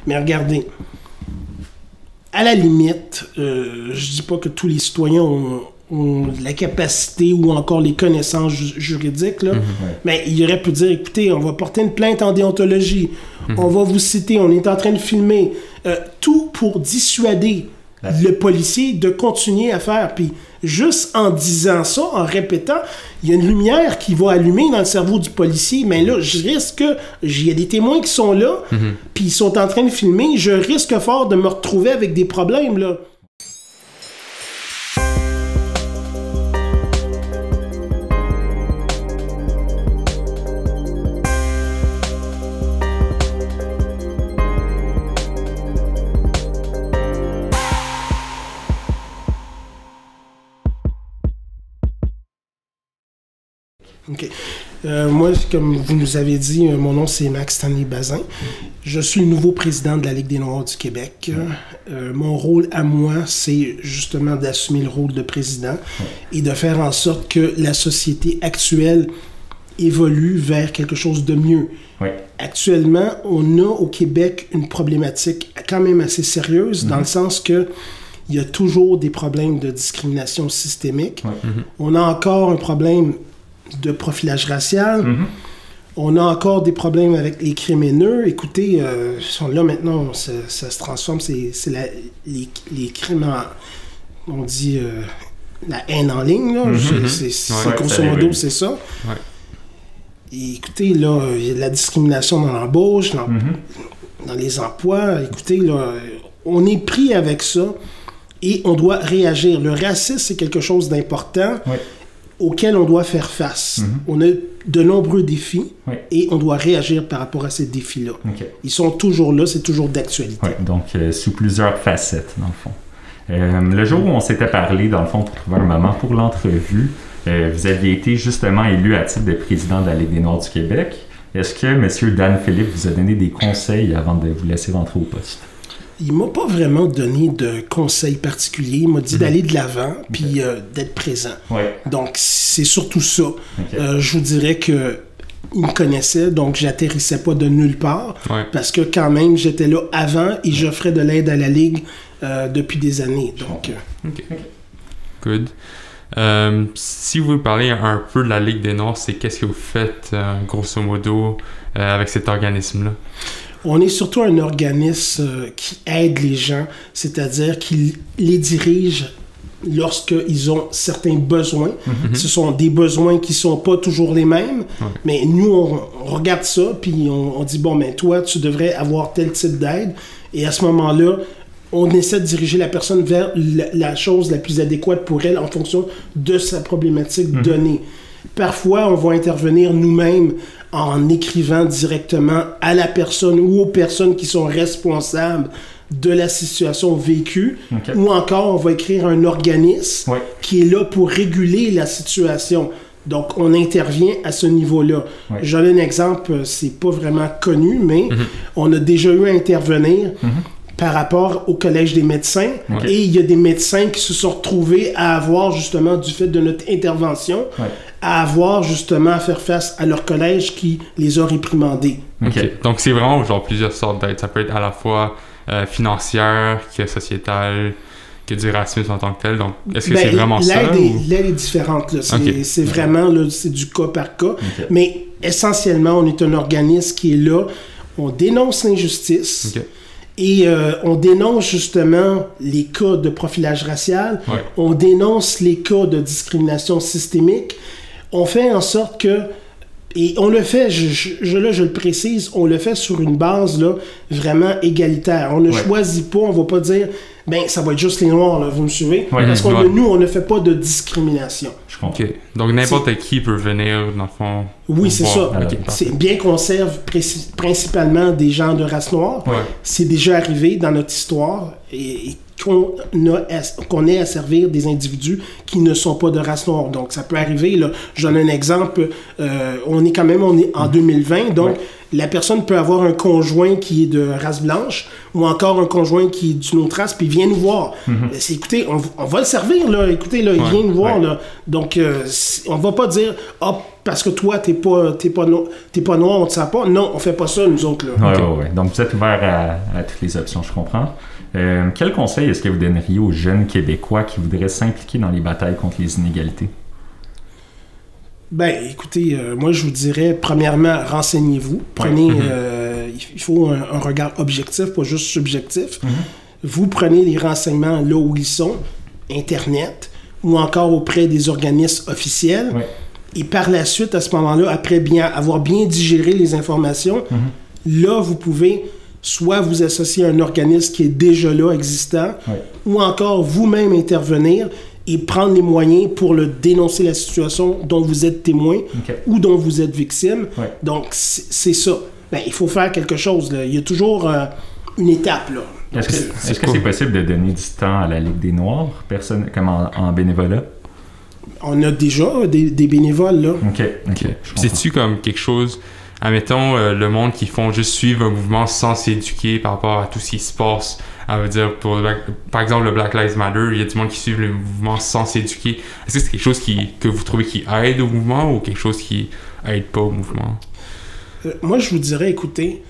Mais regardez, à la limite, je dis pas que tous les citoyens ont la capacité ou encore les connaissances juridiques, là, mais il aurait pu dire, écoutez, on va porter une plainte en déontologie, on va vous citer, on est en train de filmer, tout pour dissuader le policier de continuer à faire. Puis juste en disant ça, en répétant, il y a une lumière qui va allumer dans le cerveau du policier, mais là, je risque, il y a des témoins qui sont là, puis ils sont en train de filmer, je risque fort de me retrouver avec des problèmes, là. OK. Moi, comme vous nous avez dit, mon nom c'est Max Stanley Bazin. Je suis le nouveau président de la Ligue des Noirs du Québec. Mon rôle à moi, c'est justement d'assumer le rôle de président et de faire en sorte que la société actuelle évolue vers quelque chose de mieux. Actuellement, on a au Québec une problématique quand même assez sérieuse dans le sens que il y a toujours des problèmes de discrimination systémique. On a encore un problème de profilage racial. On a encore des problèmes avec les crimes haineux. Écoutez, là maintenant, ça se transforme, les crimes on dit la haine en ligne, là. C'est grosso modo, c'est ça. Et écoutez, là, il y a de la discrimination dans l'embauche, dans les emplois. Écoutez, là, on est pris avec ça et on doit réagir. Le racisme, c'est quelque chose d'important. Auquel on doit faire face. On a de nombreux défis et on doit réagir par rapport à ces défis-là. Ils sont toujours là, c'est toujours d'actualité. Donc, sous plusieurs facettes, dans le fond. Le jour où on s'était parlé, dans le fond, pour trouver un moment pour l'entrevue, vous aviez été justement élu à titre de président de la Ligue des Noirs du Québec. Est-ce que M. Dan Philippe vous a donné des conseils avant de vous laisser rentrer au poste? Il m'a pas vraiment donné de conseils particuliers. Il m'a dit d'aller de l'avant puis d'être présent. Donc, c'est surtout ça. Je vous dirais que il me connaissait, donc j'atterrissais pas de nulle part parce que quand même, j'étais là avant et j'offrais de l'aide à la Ligue depuis des années. Donc, Good. Si vous parlez un peu de la Ligue des Noirs, c'est qu'est-ce que vous faites, grosso modo, avec cet organisme-là? On est surtout un organisme qui aide les gens, c'est-à-dire qui les dirige lorsqu'ils ont certains besoins. Ce sont des besoins qui sont pas toujours les mêmes, mais nous, on regarde ça, puis on dit, bon, ben toi, tu devrais avoir tel type d'aide, et à ce moment-là, on essaie de diriger la personne vers la chose la plus adéquate pour elle en fonction de sa problématique donnée. Parfois, on va intervenir nous-mêmes en écrivant directement à la personne ou aux personnes qui sont responsables de la situation vécue, ou encore on va écrire un organisme qui est là pour réguler la situation. Donc, on intervient à ce niveau-là. J'en ai un exemple, c'est pas vraiment connu, mais on a déjà eu à intervenir par rapport au Collège des médecins. Et il y a des médecins qui se sont retrouvés à avoir, justement, du fait de notre intervention, à avoir, justement, à faire face à leur collège qui les a réprimandés. Donc, c'est vraiment genre plusieurs sortes d'aides. Ça peut être à la fois financière, que sociétale, que du racisme en tant que tel. Donc, est-ce que c'est vraiment ça? L'aide est différente. Là. C'est vraiment, là, c'est du cas par cas. Mais essentiellement, on est un organisme qui est là. On dénonce l'injustice. Et on dénonce justement les cas de profilage racial, on dénonce les cas de discrimination systémique, on fait en sorte que, et on le fait, je le précise, on le fait sur une base là, que égalitaire. On ne choisit pas, on va pas dire, ben ça va être juste les Noirs, là, vous me suivez? Parce que nous, on ne fait pas de discrimination. Donc n'importe qui peut venir, dans le fond. Oui, c'est ça. C'est bien qu'on serve principalement des gens de race noire. C'est déjà arrivé dans notre histoire et qu'on ait à servir des individus qui ne sont pas de race noire. Donc, ça peut arriver. Là, je donne un exemple. On est en 2020, donc la personne peut avoir un conjoint qui est de race blanche ou encore un conjoint qui est d'une autre race, puis il vient nous voir. Écoutez, on va le servir, là. Écoutez, là, il vient nous voir, là. Donc, on va pas dire, parce que toi, t'es pas noir, on te sent pas. Non, on fait pas ça, nous autres, là. Ouais. Donc, vous êtes ouvert à toutes les options, je comprends. Quel conseil est-ce que vous donneriez aux jeunes Québécois qui voudraient s'impliquer dans les batailles contre les inégalités? Ben, écoutez, moi, je vous dirais, premièrement, renseignez-vous. Prenez, il faut un regard objectif, pas juste subjectif. Vous prenez les renseignements là où ils sont, Internet, ou encore auprès des organismes officiels. Et par la suite, à ce moment-là, après avoir bien digéré les informations, là, vous pouvez soit vous associer à un organisme qui est déjà là, existant, ou encore vous-même intervenir et prendre les moyens pour dénoncer la situation dont vous êtes témoin ou dont vous êtes victime. Donc, c'est ça. Ben, il faut faire quelque chose, là. Il y a toujours une étape, là. Est-ce que c'est possible de donner du temps à la Ligue des Noirs, comme en bénévolat? On a déjà des bénévoles, là. OK. C'est-tu comme quelque chose... Admettons, le monde qui font juste suivre un mouvement sans s'éduquer par rapport à tout ce qui se passe. On va dire, par exemple, le Black Lives Matter, il y a du monde qui suit le mouvement sans s'éduquer. Est-ce que c'est quelque chose que vous trouvez qui aide au mouvement ou quelque chose qui aide pas au mouvement? Moi, je vous dirais, écoutez,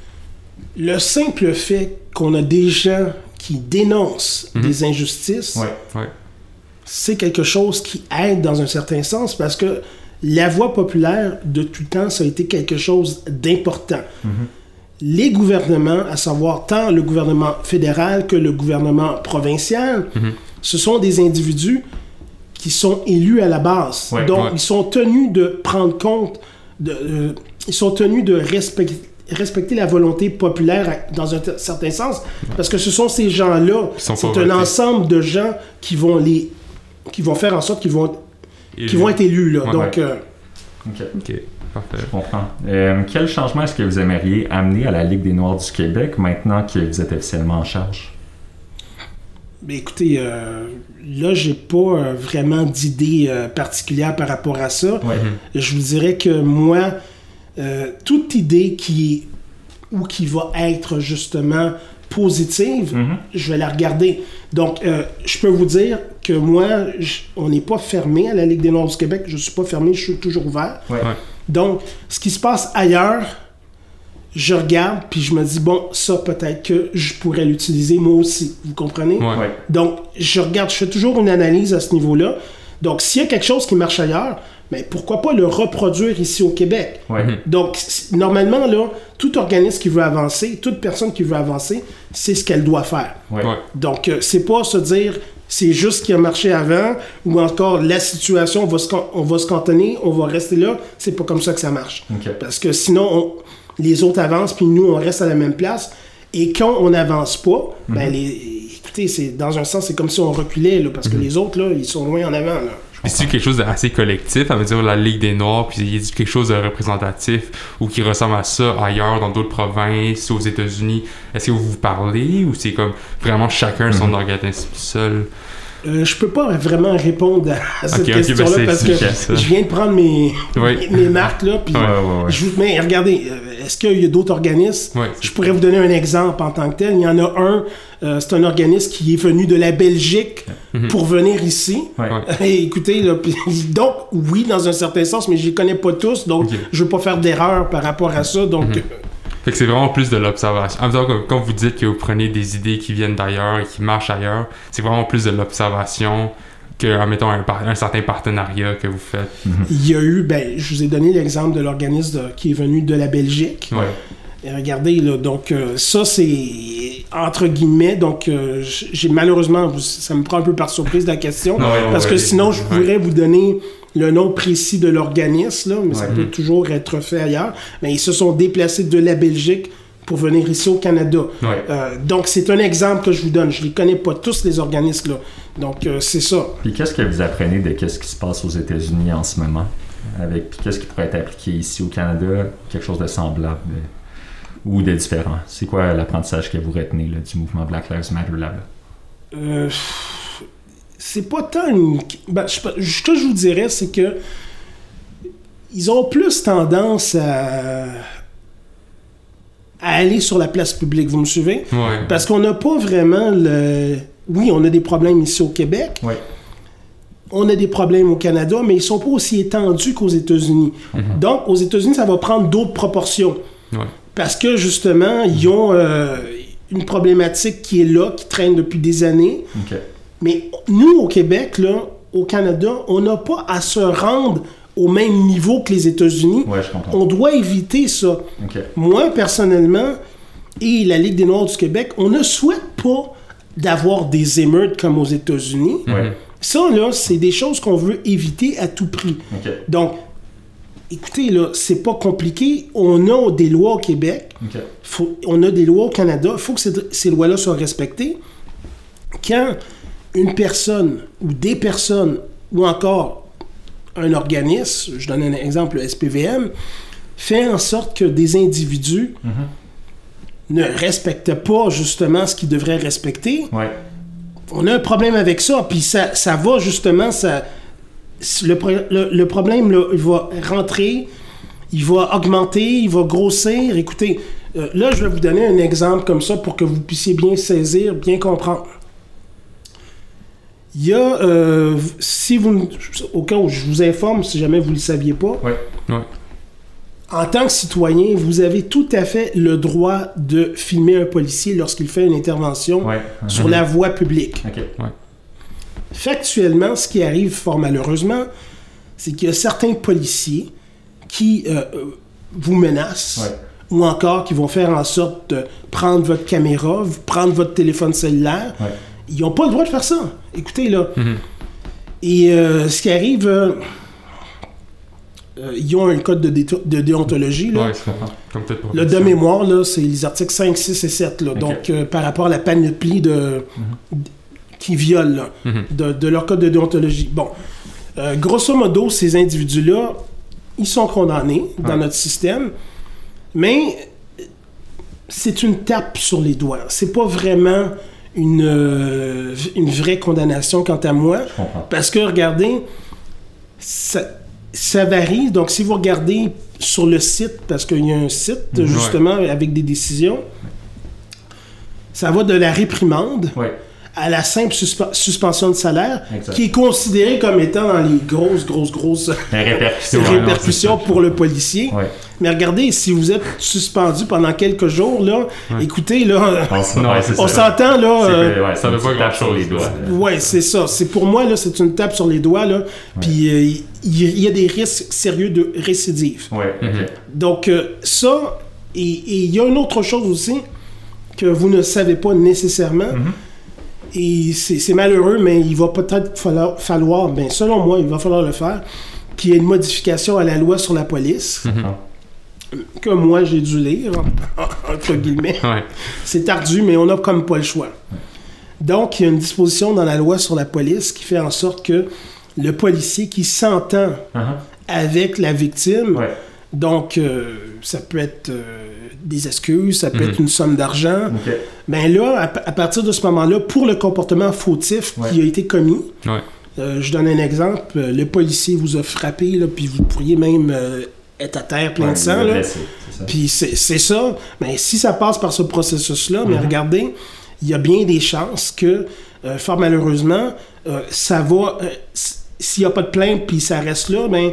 le simple fait qu'on a des gens qui dénoncent des injustices, c'est quelque chose qui aide dans un certain sens parce que la voix populaire, de tout temps, ça a été quelque chose d'important. Les gouvernements, à savoir tant le gouvernement fédéral que le gouvernement provincial, ce sont des individus qui sont élus à la base. Donc, ils sont tenus de prendre compte, ils sont tenus de respecter la volonté populaire dans un certain sens, parce que ce sont ces gens-là, c'est un ensemble de gens qui vont faire en sorte qu'ils vont être élus, là. Donc, OK. Parfait. Je comprends. Quel changement est-ce que vous aimeriez amener à la Ligue des Noirs du Québec maintenant que vous êtes officiellement en charge? Bien, écoutez, là, j'ai pas vraiment d'idée particulière par rapport à ça. Je vous dirais que moi, toute idée qui va être justement positive, je vais la regarder. Donc, je peux vous dire que moi, on n'est pas fermé à la Ligue des Noirs du Québec. Je ne suis pas fermé, je suis toujours ouvert. Donc, ce qui se passe ailleurs, je regarde, puis je me dis, bon, ça, peut-être que je pourrais l'utiliser moi aussi. Vous comprenez? Donc, je regarde, je fais toujours une analyse à ce niveau-là. Donc, s'il y a quelque chose qui marche ailleurs, mais pourquoi pas le reproduire ici au Québec? Donc, normalement, là, tout organisme qui veut avancer, toute personne qui veut avancer, c'est ce qu'elle doit faire. Donc, c'est pas se dire, c'est juste ce qui a marché avant, ou encore la situation, on va se cantonner, on va rester là. C'est pas comme ça que ça marche. Parce que sinon, les autres avancent, puis nous, on reste à la même place. Et quand on n'avance pas, ben, écoutez, dans un sens, c'est comme si on reculait, là, parce que les autres, là, ils sont loin en avant, là. C'est quelque chose d'assez collectif, ça veut dire la Ligue des Noirs, puis il y a quelque chose de représentatif ou qui ressemble à ça ailleurs, dans d'autres provinces, aux États-Unis. Est-ce que vous parlez ou c'est comme vraiment chacun son organisme seul? Je peux pas vraiment répondre à cette question-là parce que je viens de prendre mes marques là. Puis mais regardez, est-ce qu'il y a d'autres organismes? Je pourrais vous donner un exemple en tant que tel. Il y en a un, c'est un organisme qui est venu de la Belgique pour venir ici. Et écoutez, là, donc oui, dans un certain sens, mais je les connais pas tous, donc je veux pas faire d'erreur par rapport à ça. Donc fait que c'est vraiment plus de l'observation. En même temps, quand vous dites que vous prenez des idées qui viennent d'ailleurs et qui marchent ailleurs, c'est vraiment plus de l'observation que, mettons, un certain partenariat que vous faites. Il y a eu, je vous ai donné l'exemple de l'organisme qui est venu de la Belgique. Et regardez, là, donc ça, c'est entre guillemets, donc j'ai malheureusement, ça me prend un peu par surprise la question, parce que sinon, je pourrais vous donner le nom précis de l'organisme, là, mais ça peut toujours être fait ailleurs. Mais ils se sont déplacés de la Belgique pour venir ici au Canada. Donc, c'est un exemple que je vous donne. Je ne les connais pas tous, les organismes-là. Donc, c'est ça. Puis qu'est-ce que vous apprenez de ce qui se passe aux États-Unis en ce moment? Puis qu'est-ce qui pourrait être appliqué ici au Canada? Quelque chose de semblable ou de différent? C'est quoi l'apprentissage que vous retenez là, du mouvement Black Lives Matter là-bas? C'est pas tant une... ce que je vous dirais, c'est que ils ont plus tendance à aller sur la place publique, vous me suivez? Parce qu'on n'a pas vraiment le... Oui, on a des problèmes ici au Québec. on a des problèmes au Canada, mais ils ne sont pas aussi étendus qu'aux États-Unis. Donc, aux États-Unis, ça va prendre d'autres proportions. Ouais. Parce que, justement, ils ont une problématique qui est là, qui traîne depuis des années. OK. Mais nous, au Québec, là, au Canada, on n'a pas à se rendre au même niveau que les États-Unis. Ouais, je comprends. On doit éviter ça. OK. Moi, personnellement, et la Ligue des Noirs du Québec, on ne souhaite pas d'avoir des émeutes comme aux États-Unis. Ouais. Ça, là, c'est des choses qu'on veut éviter à tout prix. OK. Donc, écoutez, là, c'est pas compliqué. On a des lois au Québec. OK. On a des lois au Canada. Il faut que ces lois-là soient respectées. Quand une personne ou des personnes ou encore un organisme, je donne un exemple, le SPVM, fait en sorte que des individus ne respectent pas justement ce qu'ils devraient respecter, Ouais. on a un problème avec ça. Puis ça va justement... Le problème, là, il va rentrer, il va augmenter, il va grossir. Écoutez, là, je vais vous donner un exemple comme ça pour que vous puissiez bien saisir, bien comprendre. Il y a, au cas où je vous informe, si jamais vous ne le saviez pas, Ouais. Ouais. en tant que citoyen, vous avez tout à fait le droit de filmer un policier lorsqu'il fait une intervention Ouais. sur la voie publique. OK. Factuellement, ce qui arrive fort malheureusement, c'est qu'il y a certains policiers qui vous menacent ou encore qui vont faire en sorte de prendre votre caméra, prendre votre téléphone cellulaire. Ouais. Ils n'ont pas le droit de faire ça. Écoutez, là. Et ce qui arrive, ils ont un code de déontologie. Là. Ouais, c'est comme peut-être pour Là, de mémoire, là, c'est les articles 5, 6 et 7. Là. Okay. Donc, par rapport à la panoplie qui violent là, de leur code de déontologie. Bon, grosso modo, ces individus-là, ils sont condamnés dans notre système, mais c'est une tape sur les doigts. C'est pas vraiment une vraie condamnation quant à moi. Je comprends. Parce que, regardez, ça varie. Donc, si vous regardez sur le site, parce qu'il y a un site, justement, avec des décisions, ça va de la réprimande à la simple suspension de salaire, qui est considérée comme étant dans les grosses répercussions pour le policier. Ouais. Mais regardez, si vous êtes suspendu pendant quelques jours, là, écoutez, là, on s'entend, là... ça veut pas tape sur les doigts. Oui, c'est ça. C'est pour moi, là, c'est une tape sur les doigts, là, puis il y a des risques sérieux de récidive. Donc, ça, et il y a une autre chose aussi que vous ne savez pas nécessairement, et c'est malheureux, mais il va peut-être falloir, ben, selon moi, il va falloir le faire, qu'il y ait une modification à la loi sur la police, que moi j'ai dû lire, entre guillemets. C'est ardu, mais on n'a comme pas le choix. Donc, il y a une disposition dans la loi sur la police qui fait en sorte que le policier qui s'entend avec la victime, donc ça peut être des excuses, ça peut être une somme d'argent. Ben là, à partir de ce moment-là, pour le comportement fautif qui a été commis, je donne un exemple, le policier vous a frappé, là, puis vous pourriez même être à terre plein de sang. Là. Puis c'est ça. Mais si ça passe par ce processus-là, mais regardez, il y a bien des chances que, fort malheureusement, ça va... s'il n'y a pas de plainte, puis ça reste là, ben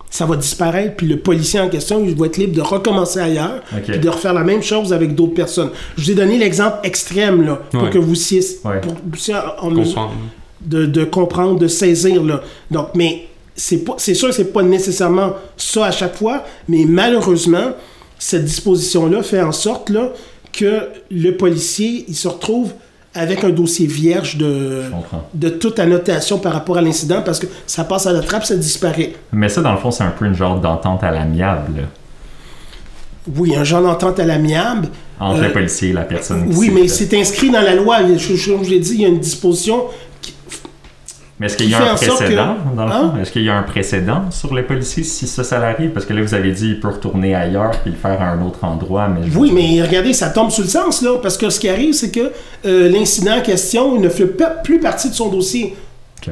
ça va disparaître, puis le policier en question, il va être libre de recommencer ailleurs, puis de refaire la même chose avec d'autres personnes. Je vous ai donné l'exemple extrême, là, pour que vous puissiez de comprendre, de saisir, là. Donc, mais c'est sûr que c'est pas nécessairement ça à chaque fois, mais malheureusement, cette disposition-là fait en sorte, là, que le policier, il se retrouve avec un dossier vierge de toute annotation par rapport à l'incident, parce que ça passe à la trappe, ça disparaît. Mais ça, dans le fond, c'est un peu une genre d'entente à l'amiable. Oui, un genre d'entente à l'amiable. Entre le policier et la personne. Oui, mais c'est inscrit dans la loi. Je vous l'ai dit, il y a une disposition Mais est-ce qu'il y a un précédent, dans le fond? Est-ce qu'il y a un précédent sur les policiers si ça l'arrive? Parce que là, vous avez dit qu'il peut retourner ailleurs puis le faire à un autre endroit. Mais mais regardez, ça tombe sur le sens, là. Parce que ce qui arrive, c'est que l'incident en question ne fait plus partie de son dossier.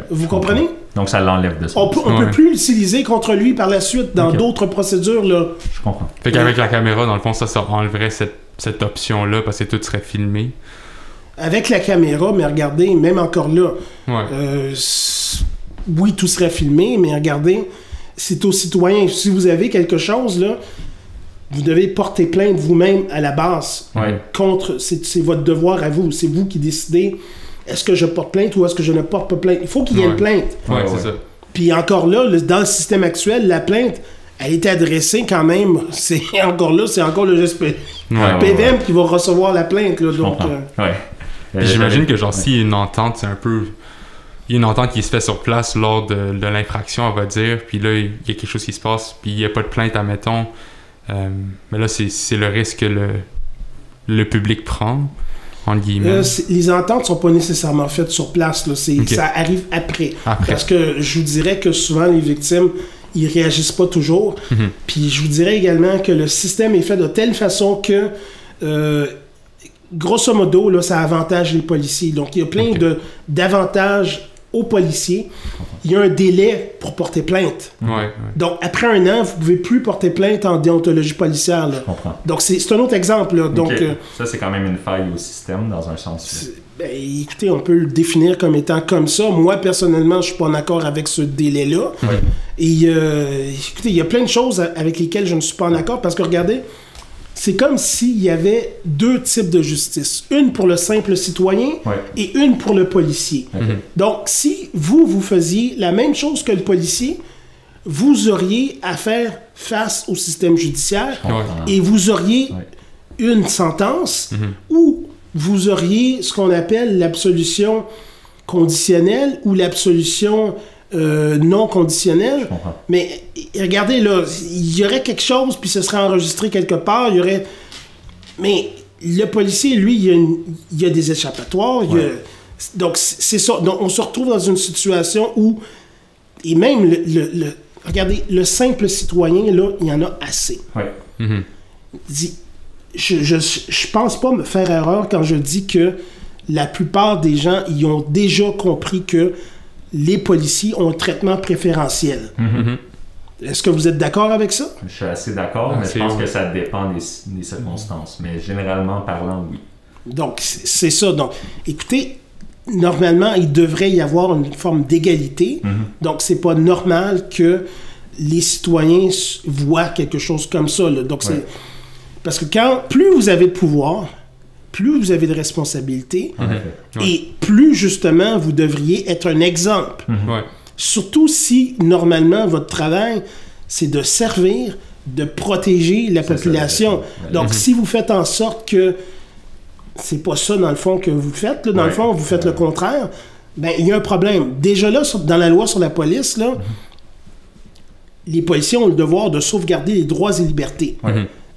Vous comprenez? Donc, ça l'enlève de ça. On peut plus l'utiliser contre lui par la suite dans d'autres procédures, là. Je comprends. Fait qu'avec la caméra, dans le fond, ça enlèverait cette option-là parce que tout serait filmé. Avec la caméra, mais regardez, même encore là, oui, tout serait filmé, mais regardez, c'est aux citoyens. Si vous avez quelque chose, là, vous devez porter plainte vous-même à la base. Contre, c'est votre devoir à vous. C'est vous qui décidez, est-ce que je porte plainte ou est-ce que je ne porte pas plainte? Il faut qu'il y ait une plainte. C'est ça. Puis encore là, dans le système actuel, la plainte, elle était adressée quand même. C'est encore le PVM qui va recevoir la plainte. Là, donc, j'imagine que genre s'il y a une entente, c'est un peu... Il y a une entente qui se fait sur place lors de l'infraction, on va dire, puis là, il y a quelque chose qui se passe, puis il n'y a pas de plainte, admettons. Mais là, c'est le risque que le public prend, entre guillemets. Les ententes ne sont pas nécessairement faites sur place. Là. Ça arrive après. Parce que je vous dirais que souvent, les victimes, ils réagissent pas toujours. Puis je vous dirais également que le système est fait de telle façon que, grosso modo, là, ça avantage les policiers. Donc, il y a plein d'avantages aux policiers. Il y a un délai pour porter plainte. Donc, après 1 an, vous ne pouvez plus porter plainte en déontologie policière. Là. Je comprends. Donc, c'est un autre exemple. Là. Donc, ça, c'est quand même une faille au système, dans un sens. Écoutez, on peut le définir comme étant comme ça. Moi, personnellement, je ne suis pas en accord avec ce délai-là. Et écoutez, il y a plein de choses avec lesquelles je ne suis pas en accord parce que, regardez, c'est comme s'il y avait 2 types de justice. Une pour le simple citoyen et une pour le policier. Donc, si vous faisiez la même chose que le policier, vous auriez à faire face au système judiciaire et vous auriez une sentence ou vous auriez ce qu'on appelle l'absolution conditionnelle ou l'absolution non conditionnelle. Mais regardez, là, il y aurait quelque chose, puis ce serait enregistré quelque part, il y aurait... Mais le policier, lui, il y a des échappatoires, donc c'est ça. Donc on se retrouve dans une situation où, et même regardez, le simple citoyen, là, il y en a assez. Je pense pas me faire erreur quand je dis que la plupart des gens, ils ont déjà compris que les policiers ont un traitement préférentiel. Est-ce que vous êtes d'accord avec ça? Je suis assez d'accord, mais je pense que ça dépend des circonstances. Mais généralement parlant, oui. Donc, c'est ça. Donc, écoutez, normalement, il devrait y avoir une forme d'égalité. Donc, c'est pas normal que les citoyens voient quelque chose comme ça. Là. Donc, c'est... Parce que plus vous avez de pouvoir, plus vous avez de responsabilités, et plus, justement, vous devriez être un exemple. Surtout si, normalement, votre travail, c'est de servir, de protéger la population. Donc, si vous faites en sorte que c'est pas ça, dans le fond, que vous faites, là, dans le fond, vous faites le contraire, ben il y a un problème. Déjà là, dans la loi sur la police, là, les policiers ont le devoir de sauvegarder les droits et libertés.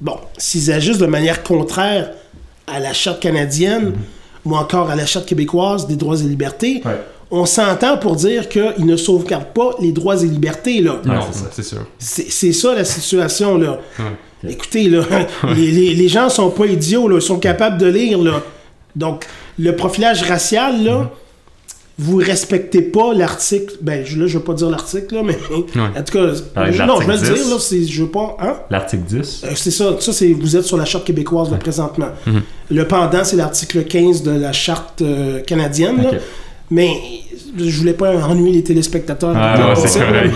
Bon, s'ils agissent de manière contraire à la Charte canadienne ou encore à la Charte québécoise des droits et libertés, on s'entend pour dire qu'ils ne sauvegardent pas les droits et libertés. Là. Non, c'est sûr. C'est ça la situation. Là. Écoutez, là, les gens sont pas idiots, là, ils sont capables de lire. Là. Donc, le profilage racial, là, vous respectez pas l'article. Ben, là, je veux pas dire l'article, là, mais en tout cas, non, je vais le dire, là, je veux pas. Hein? L'article 10. C'est ça. Ça, vous êtes sur la Charte québécoise là, présentement. Le pendant, c'est l'article 15 de la Charte canadienne. Là. Mais je voulais pas ennuyer les téléspectateurs. C'est correct.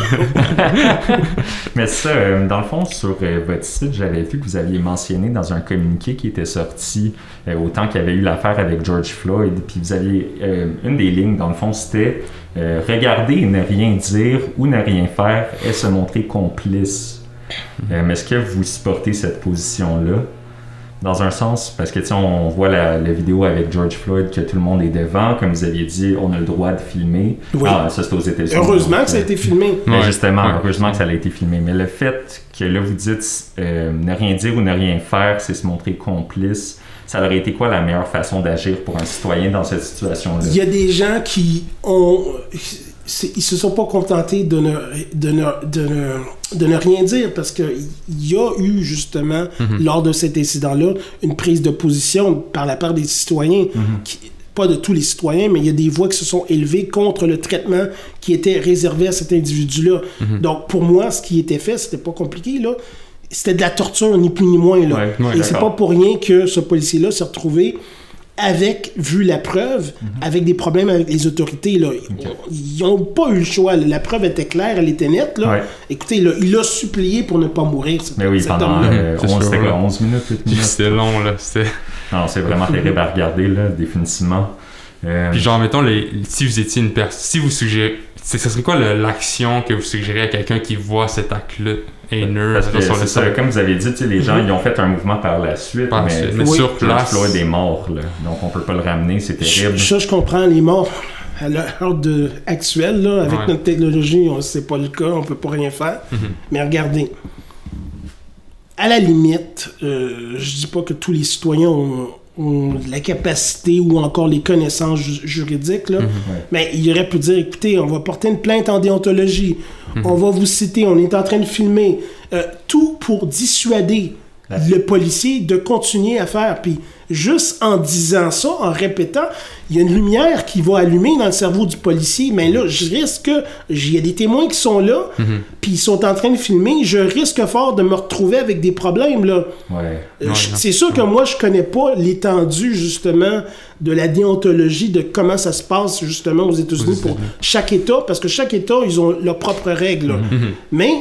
Mais ça, dans le fond, sur votre site, j'avais vu que vous aviez mentionné dans un communiqué qui était sorti au temps qu'il y avait eu l'affaire avec George Floyd, puis vous aviez une des lignes, dans le fond, c'était regarder et ne rien dire ou ne rien faire et se montrer complice. Est-ce que vous supportez cette position-là? Dans un sens, parce que tu sais, on voit la vidéo avec George Floyd que tout le monde est devant, comme vous aviez dit, on a le droit de filmer. Ça c'est aux États-Unis. Heureusement que ça a été filmé. Mais justement, heureusement que ça a été filmé. Mais le fait que là vous dites ne rien dire ou ne rien faire, c'est se montrer complice, ça aurait été quoi la meilleure façon d'agir pour un citoyen dans cette situation-là? Il y a des gens qui ont... Ils se sont pas contentés de ne rien dire parce qu'il y a eu justement, lors de cet incident-là, une prise de position par la part des citoyens, pas de tous les citoyens, mais il y a des voix qui se sont élevées contre le traitement qui était réservé à cet individu-là. Donc pour moi, ce qui était fait, c'était pas compliqué, là. C'était de la torture, ni plus ni moins. Là. Et c'est pas pour rien que ce policier-là s'est retrouvé vu la preuve, avec des problèmes avec les autorités, là. Ils n'ont pas eu le choix. Là. La preuve était claire, elle était nette. Là. Ouais. Écoutez, là, il a supplié pour ne pas mourir. Mais oui, pendant 11 minutes, 8 minutes. C'était long, là. Non, c'est vraiment terrible à regarder, là, définitivement. Puis genre, mettons, si vous étiez une personne... Si vous suggérez... Ce serait quoi l'action que vous suggérez à quelqu'un qui voit cet acte-là haineux? Parce que c'est ça, comme vous avez dit, les gens ils ont fait un mouvement par la suite, mais sur place, il y a des morts, là. Donc on peut pas le ramener, c'est terrible. Ça, je comprends, les morts à l'heure actuelle, là, avec notre technologie, c'est pas le cas, on peut pas rien faire. Mais regardez, à la limite, je dis pas que tous les citoyens ont la capacité ou encore les connaissances juridiques, là. Mais il aurait pu dire, écoutez, on va porter une plainte en déontologie, on va vous citer, on est en train de filmer, tout pour dissuader le policier de continuer à faire. Puis juste en disant ça, en répétant, il y a une lumière qui va allumer dans le cerveau du policier, mais là, il y a des témoins qui sont là, puis ils sont en train de filmer, je risque fort de me retrouver avec des problèmes, là. C'est sûr que moi, je connais pas l'étendue, justement, de la déontologie, de comment ça se passe, justement, aux États-Unis pour chaque État, parce que chaque État, ils ont leurs propres règles, là. Mais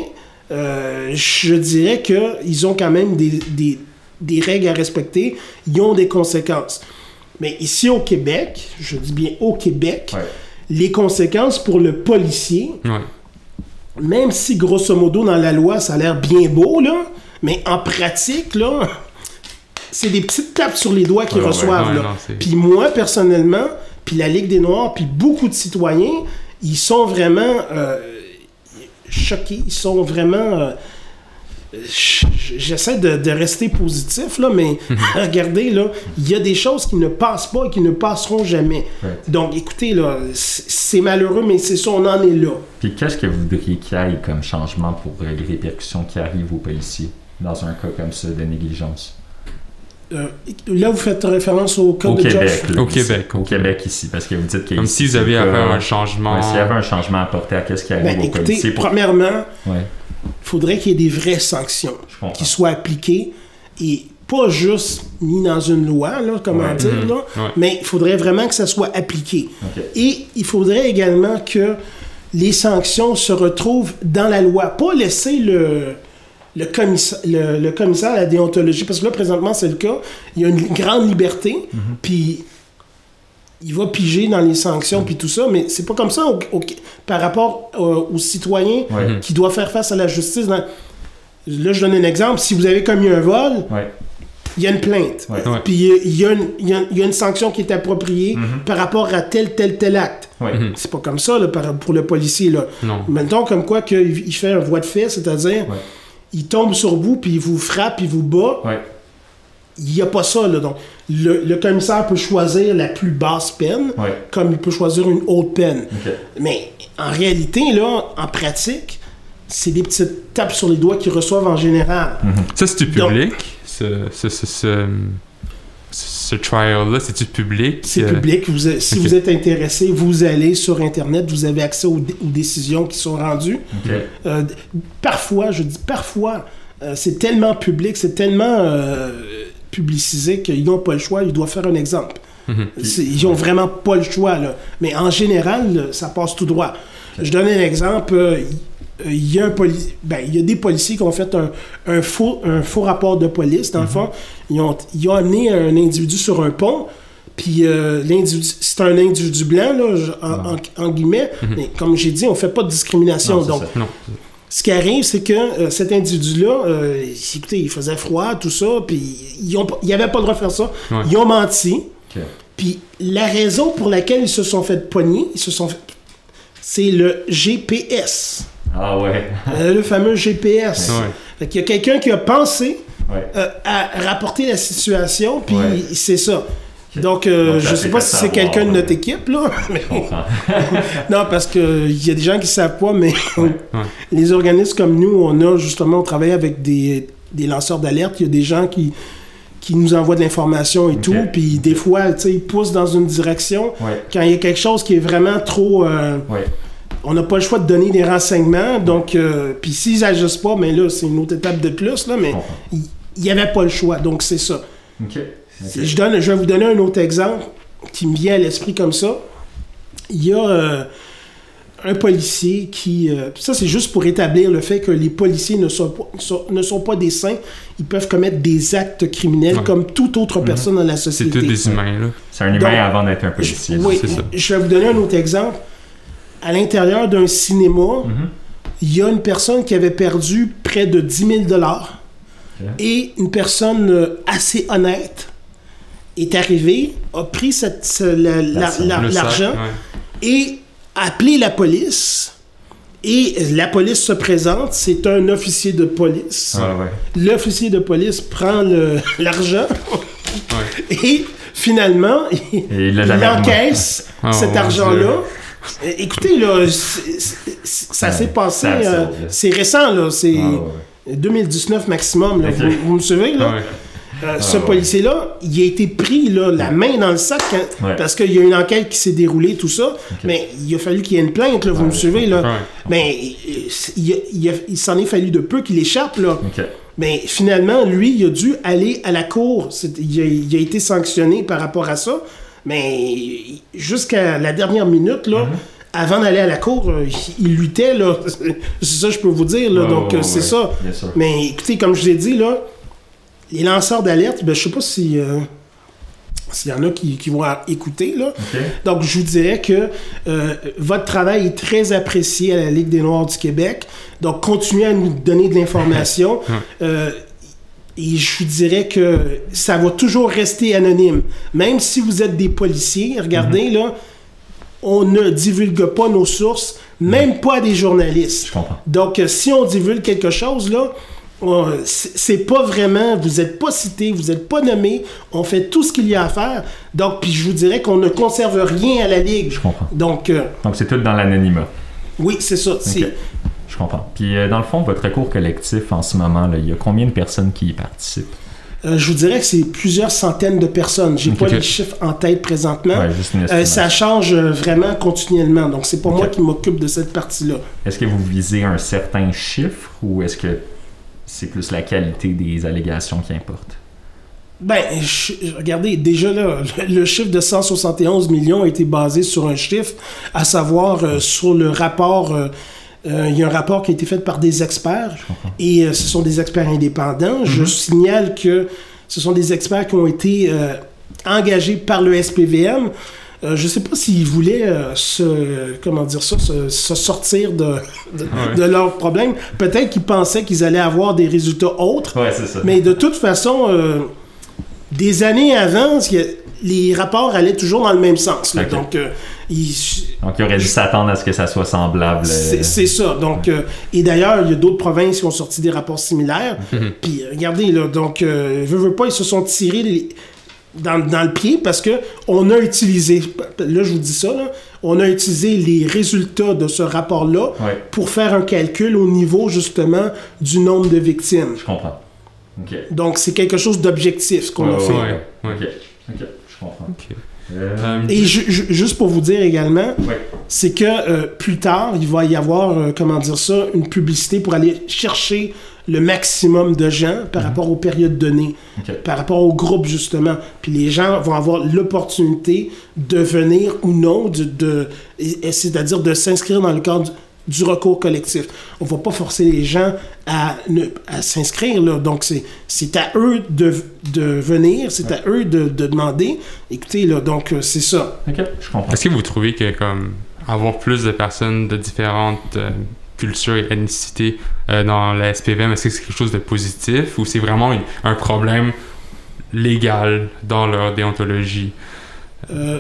je dirais qu'ils ont quand même des règles à respecter, ils ont des conséquences. Mais ici au Québec, je dis bien au Québec, les conséquences pour le policier, même si grosso modo dans la loi ça a l'air bien beau, là, mais en pratique, là, c'est des petites tapes sur les doigts qu'ils reçoivent. Là. Puis moi, personnellement, puis la Ligue des Noirs, puis beaucoup de citoyens, ils sont vraiment choqués, ils sont vraiment... J'essaie de rester positif, là, mais regardez, là, il y a des choses qui ne passent pas et qui ne passeront jamais. Donc, écoutez, là, c'est malheureux, mais c'est ça, on en est là. Puis qu'est-ce que vous voudriez qu'il y ait comme changement pour les répercussions qui arrivent aux policiers dans un cas comme ça de négligence? Là, vous faites référence au cas de Québec, Josh. là, au Québec. Au Québec, ici, parce que vous dites qu'il comme si vous aviez à faire un changement. S'il y avait un changement à apporter à qu'est-ce qui arrive aux policiers. Premièrement, il faudrait qu'il y ait des vraies sanctions qui soient appliquées et pas juste mis dans une loi, là, comment dire, là, mais il faudrait vraiment que ça soit appliqué. Et il faudrait également que les sanctions se retrouvent dans la loi, pas laisser le commissaire à la déontologie, parce que là, présentement, c'est le cas, il y a une grande liberté, puis il va piger dans les sanctions puis tout ça, mais c'est pas comme ça par rapport aux citoyens qui doivent faire face à la justice. Là, je donne un exemple. Si vous avez commis un vol, il y a une plainte. Puis il y a une sanction qui est appropriée par rapport à tel acte. C'est pas comme ça là, pour le policier. Là. Mettons comme quoi qu'il fait un voie de fait, c'est-à-dire il tombe sur vous, puis il vous frappe, il vous bat. Il n'y a pas ça, là. Donc, le commissaire peut choisir la plus basse peine, comme il peut choisir une haute peine. Mais en réalité, là, en pratique, c'est des petites tapes sur les doigts qu'ils reçoivent en général. Ça, c'est-tu public? Ce trial-là, c'est-tu public? C'est public. Si vous êtes intéressé, vous allez sur Internet, vous avez accès aux décisions qui sont rendues. Parfois, je dis parfois, c'est tellement public, c'est tellement... publicisé qu'ils n'ont pas le choix, ils doivent faire un exemple. Ils n'ont vraiment pas le choix, là. Mais en général, là, ça passe tout droit. Je donne un exemple. Il y a des policiers qui ont fait un faux rapport de police. Dans le fond, ils ont amené un individu sur un pont, puis l'individu, c'est un individu blanc, là, en guillemets, mais comme j'ai dit, on ne fait pas de discrimination. Donc, ce qui arrive, c'est que cet individu-là, écoutez, il faisait froid, tout ça, puis ils n'avaient pas le droit de faire ça. Ils ont menti. Puis la raison pour laquelle ils se sont fait pogner, c'est le GPS. Ah ouais. Le fameux GPS. Fait qu'il y a quelqu'un qui a pensé à rapporter la situation, puis c'est ça. Donc, je sais pas si c'est quelqu'un de notre équipe, là. Mais... non, parce qu'il y a des gens qui savent pas, mais les organismes comme nous, on travaille avec des lanceurs d'alerte. Il y a des gens qui nous envoient de l'information et tout, puis des fois, tu sais, ils poussent dans une direction. Quand il y a quelque chose qui est vraiment trop... on n'a pas le choix de donner des renseignements, donc... puis s'ils n'agissent pas, mais là, c'est une autre étape de plus, là, mais il n'y avait pas le choix, donc c'est ça. Okay. Je vais vous donner un autre exemple qui me vient à l'esprit comme ça. Il y a un policier qui... ça, c'est juste pour établir le fait que les policiers ne sont pas des saints. Ils peuvent commettre des actes criminels comme toute autre personne dans la société. C'est tous des humains, là. C'est un humain avant d'être un policier. Oui, c'est ça. Je vais vous donner un autre exemple. À l'intérieur d'un cinéma, il y a une personne qui avait perdu près de 10 000 $. Okay. Et une personne assez honnête est arrivée, a pris l'argent et a appelé la police. Et la police se présente, c'est un officier de police. L'officier de police prend l'argent et finalement, il encaisse cet argent-là. Écoutez, là, ça s'est passé, c'est récent, là, c'est 2019 maximum, là, vous me suivez, là? Ce policier-là, il a été pris là, la main dans le sac parce qu'il y a une enquête qui s'est déroulée, tout ça. Mais il a fallu qu'il y ait une plainte, là, vous me suivez. Là. Mais il s'en est fallu de peu qu'il échappe. Là. Mais finalement, lui, il a dû aller à la cour. Il a été sanctionné par rapport à ça. Mais jusqu'à la dernière minute, là, avant d'aller à la cour, il luttait. Là. C'est ça, je peux vous dire. Là. Donc, c'est ça. Mais écoutez, comme je l'ai dit, là, les lanceurs d'alerte, je ne sais pas s'il y en a qui vont écouter, là. Donc, je vous dirais que votre travail est très apprécié à la Ligue des Noirs du Québec. Donc, continuez à nous donner de l'information. Et je vous dirais que ça va toujours rester anonyme. Même si vous êtes des policiers, regardez, là, on ne divulgue pas nos sources, même pas à des journalistes. Je comprends. Donc, si on divulgue quelque chose, là, c'est pas vraiment, vous n'êtes pas cité, vous n'êtes pas nommé, on fait tout ce qu'il y a à faire. Donc, puis je vous dirais qu'on ne conserve rien à la Ligue. Je comprends. Donc c'est tout dans l'anonymat. Oui, c'est ça. Je comprends. Puis dans le fond, votre recours collectif en ce moment, là, il y a combien de personnes qui y participent? Je vous dirais que c'est plusieurs centaines de personnes. J'ai pas les chiffres en tête présentement. Juste une estimation. Ça change vraiment continuellement. Donc, c'est pas moi qui m'occupe de cette partie-là. Est-ce que vous visez un certain chiffre ou est-ce que c'est plus la qualité des allégations qui importe? Regardez, déjà là, le chiffre de 171 millions a été basé sur un chiffre, à savoir sur le rapport. Il y a un rapport qui a été fait par des experts et ce sont des experts indépendants. Je signale que ce sont des experts qui ont été engagés par le SPVM. Je ne sais pas s'ils voulaient se sortir de leurs problèmes. Peut-être qu'ils pensaient qu'ils allaient avoir des résultats autres. Ouais, c'est ça. Mais de toute façon, des années avant, les rapports allaient toujours dans le même sens. Là. Donc, il aurait dû s'attendre à ce que ça soit semblable. C'est ça. Donc, et d'ailleurs, il y a d'autres provinces qui ont sorti des rapports similaires. Puis, regardez, là, donc, veut pas, ils se sont tirés dans le pied parce que on a utilisé, là je vous dis ça, là, on a utilisé les résultats de ce rapport-là pour faire un calcul au niveau justement du nombre de victimes. Je comprends. Donc c'est quelque chose d'objectif ce qu'on a fait. Ok, je comprends. Et juste pour vous dire également, c'est que plus tard, il va y avoir, une publicité pour aller chercher le maximum de gens par rapport aux périodes données, par rapport au groupe justement. Puis les gens vont avoir l'opportunité de venir ou non, c'est-à-dire de s'inscrire dans le cadre du recours collectif. On ne va pas forcer les gens à s'inscrire, là. Donc c'est à eux de venir, c'est à eux de demander. Écoutez, là, donc c'est ça. Ok, je comprends. Est-ce que vous trouvez que comme avoir plus de personnes de différentes culture et ethnicités dans la SPVM, est-ce que c'est quelque chose de positif ou c'est vraiment un problème légal dans leur déontologie?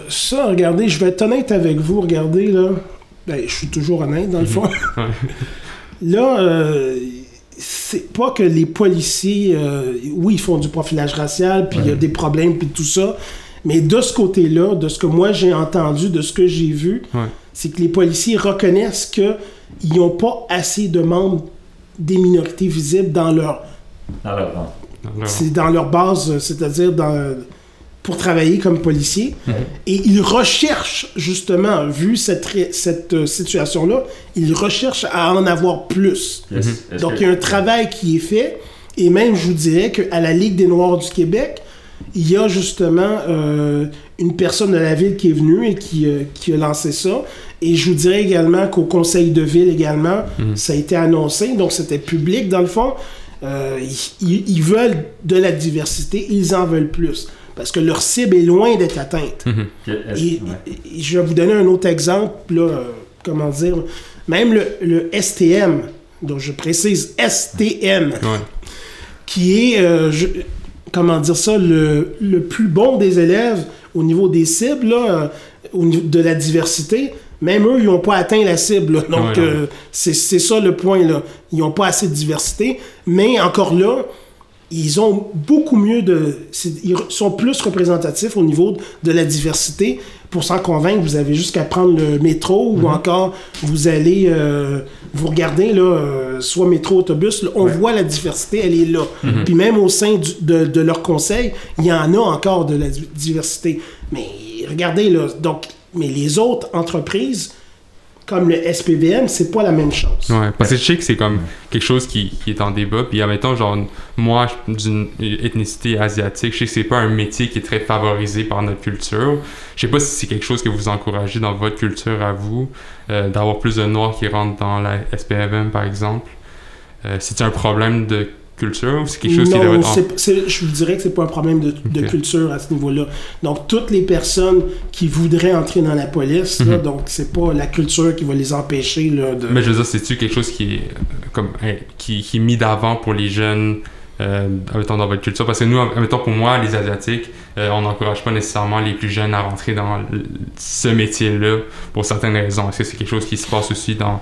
Ça, regardez, je vais être honnête avec vous, regardez, là. Je suis toujours honnête, dans le fond. Là, c'est pas que les policiers, oui, ils font du profilage racial, puis il y a des problèmes, puis tout ça, mais de ce côté-là, de ce que moi j'ai entendu, de ce que j'ai vu, c'est que les policiers reconnaissent que ils n'ont pas assez de membres des minorités visibles dans leur c'est dans leur base, c'est-à-dire pour travailler comme policier. Et ils recherchent, justement, vu cette situation-là, ils recherchent à en avoir plus. Donc, il y a un travail qui est fait, et même, je vous dirais qu'à la Ligue des Noirs du Québec, il y a justement une personne de la ville qui est venue et qui a lancé ça. Et je vous dirais également qu'au conseil de ville également, ça a été annoncé, donc c'était public dans le fond. Ils veulent de la diversité, ils en veulent plus. Parce que leur cible est loin d'être atteinte. Et je vais vous donner un autre exemple, là, comment dire, même le STM, donc je précise STM, qui est, comment dire ça, le plus bon des élèves au niveau des cibles, là, au niveau de la diversité. Même eux, ils n'ont pas atteint la cible. Là. Donc, c'est ça le point. Là. Ils n'ont pas assez de diversité. Mais encore là, ils ont beaucoup mieux ils sont plus représentatifs au niveau de la diversité. Pour s'en convaincre, vous avez juste qu'à prendre le métro ou encore vous allez vous regardez là, soit métro, autobus, là, on voit la diversité, elle est là. Puis même au sein de leur conseil, il y en a encore de la diversité. Mais regardez là, donc, mais les autres entreprises, comme le SPVM, c'est pas la même chose. Ouais, parce que je sais que c'est comme quelque chose qui est en débat. Puis admettons, genre, moi, d'une ethnicité asiatique, je sais que c'est pas un métier qui est très favorisé par notre culture. Je sais pas si c'est quelque chose que vous encouragez dans votre culture à vous, d'avoir plus de Noirs qui rentrent dans la SPVM, par exemple. C'est un problème de culture ou c'est quelque chose qui devrait être... je vous dirais que c'est pas un problème de culture à ce niveau-là. Donc, toutes les personnes qui voudraient entrer dans la police, là, donc c'est pas la culture qui va les empêcher là, de... Mais je veux dire, c'est-tu quelque chose qui est, comme, qui est mis d'avant pour les jeunes mettons, dans votre culture? Parce que nous, mettons, pour moi, les Asiatiques, on n'encourage pas nécessairement les plus jeunes à rentrer dans ce métier-là pour certaines raisons. Est-ce que c'est quelque chose qui se passe aussi dans...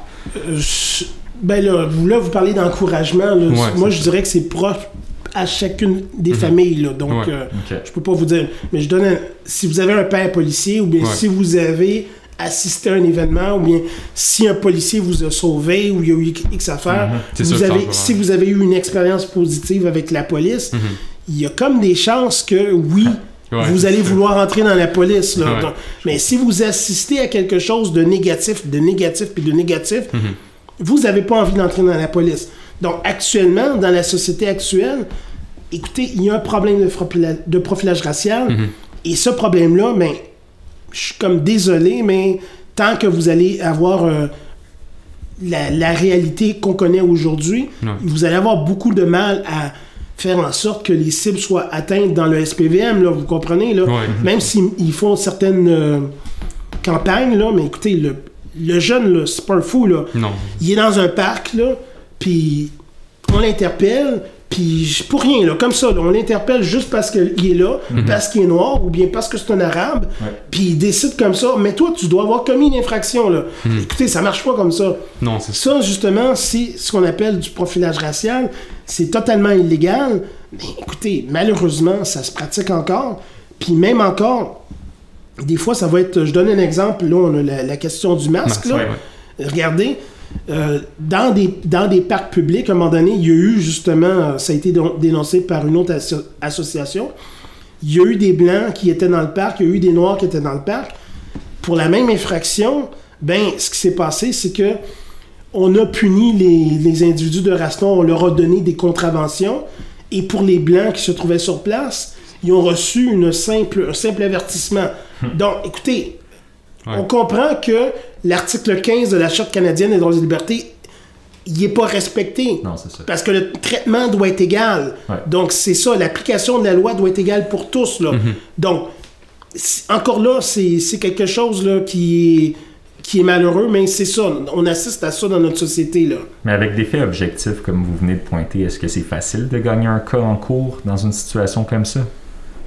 Ben là, vous parlez d'encouragement. Moi, je dirais que c'est propre à chacune des familles. Là. Donc, je peux pas vous dire. Mais je donne si vous avez un père policier ou bien si vous avez assisté à un événement ou bien si un policier vous a sauvé ou il y a eu X affaires, si vous avez eu une expérience positive avec la police, il y a comme des chances que vous allez vouloir entrer dans la police. Là. Donc, mais si vous assistez à quelque chose de négatif, vous n'avez pas envie d'entrer dans la police. Donc, actuellement, dans la société actuelle, écoutez, il y a un problème de profilage racial. Et ce problème-là, ben, je suis comme désolé, mais tant que vous allez avoir la réalité qu'on connaît aujourd'hui, vous allez avoir beaucoup de mal à faire en sorte que les cibles soient atteintes dans le SPVM, là, vous comprenez? Là? Même s'ils font certaines campagnes, là, mais écoutez, le jeune, là, c'est pas un fou, là. Non. Il est dans un parc, là, puis on l'interpelle, puis pour rien, là, comme ça, là, on l'interpelle juste parce qu'il est là, parce qu'il est noir, ou bien parce que c'est un arabe, puis il décide comme ça, mais toi, tu dois avoir commis une infraction, là. Écoutez, ça marche pas comme ça. Non, c'est ça. Justement, c'est ce qu'on appelle du profilage racial, c'est totalement illégal, mais écoutez, malheureusement, ça se pratique encore, puis même encore... Des fois, ça va être... Je donne un exemple. Là, on a la question du masque. Là. Regardez, dans des parcs publics, à un moment donné, il y a eu justement... Ça a été dénoncé par une autre association. Il y a eu des Blancs qui étaient dans le parc. Il y a eu des Noirs qui étaient dans le parc. Pour la même infraction, ben, ce qui s'est passé, c'est que on a puni les individus de race noire. On leur a donné des contraventions. Et pour les Blancs qui se trouvaient sur place... Ils ont reçu un simple avertissement. Donc, écoutez, on comprend que l'article 15 de la Charte canadienne des droits et libertés, il n'est pas respecté. Non, c'est ça. Parce que le traitement doit être égal. Donc, c'est ça, l'application de la loi doit être égale pour tous. Là. Donc, encore là, c'est quelque chose là, qui est malheureux, mais c'est ça. On assiste à ça dans notre société. Là. Mais avec des faits objectifs, comme vous venez de pointer, est-ce que c'est facile de gagner un cas en cours dans une situation comme ça?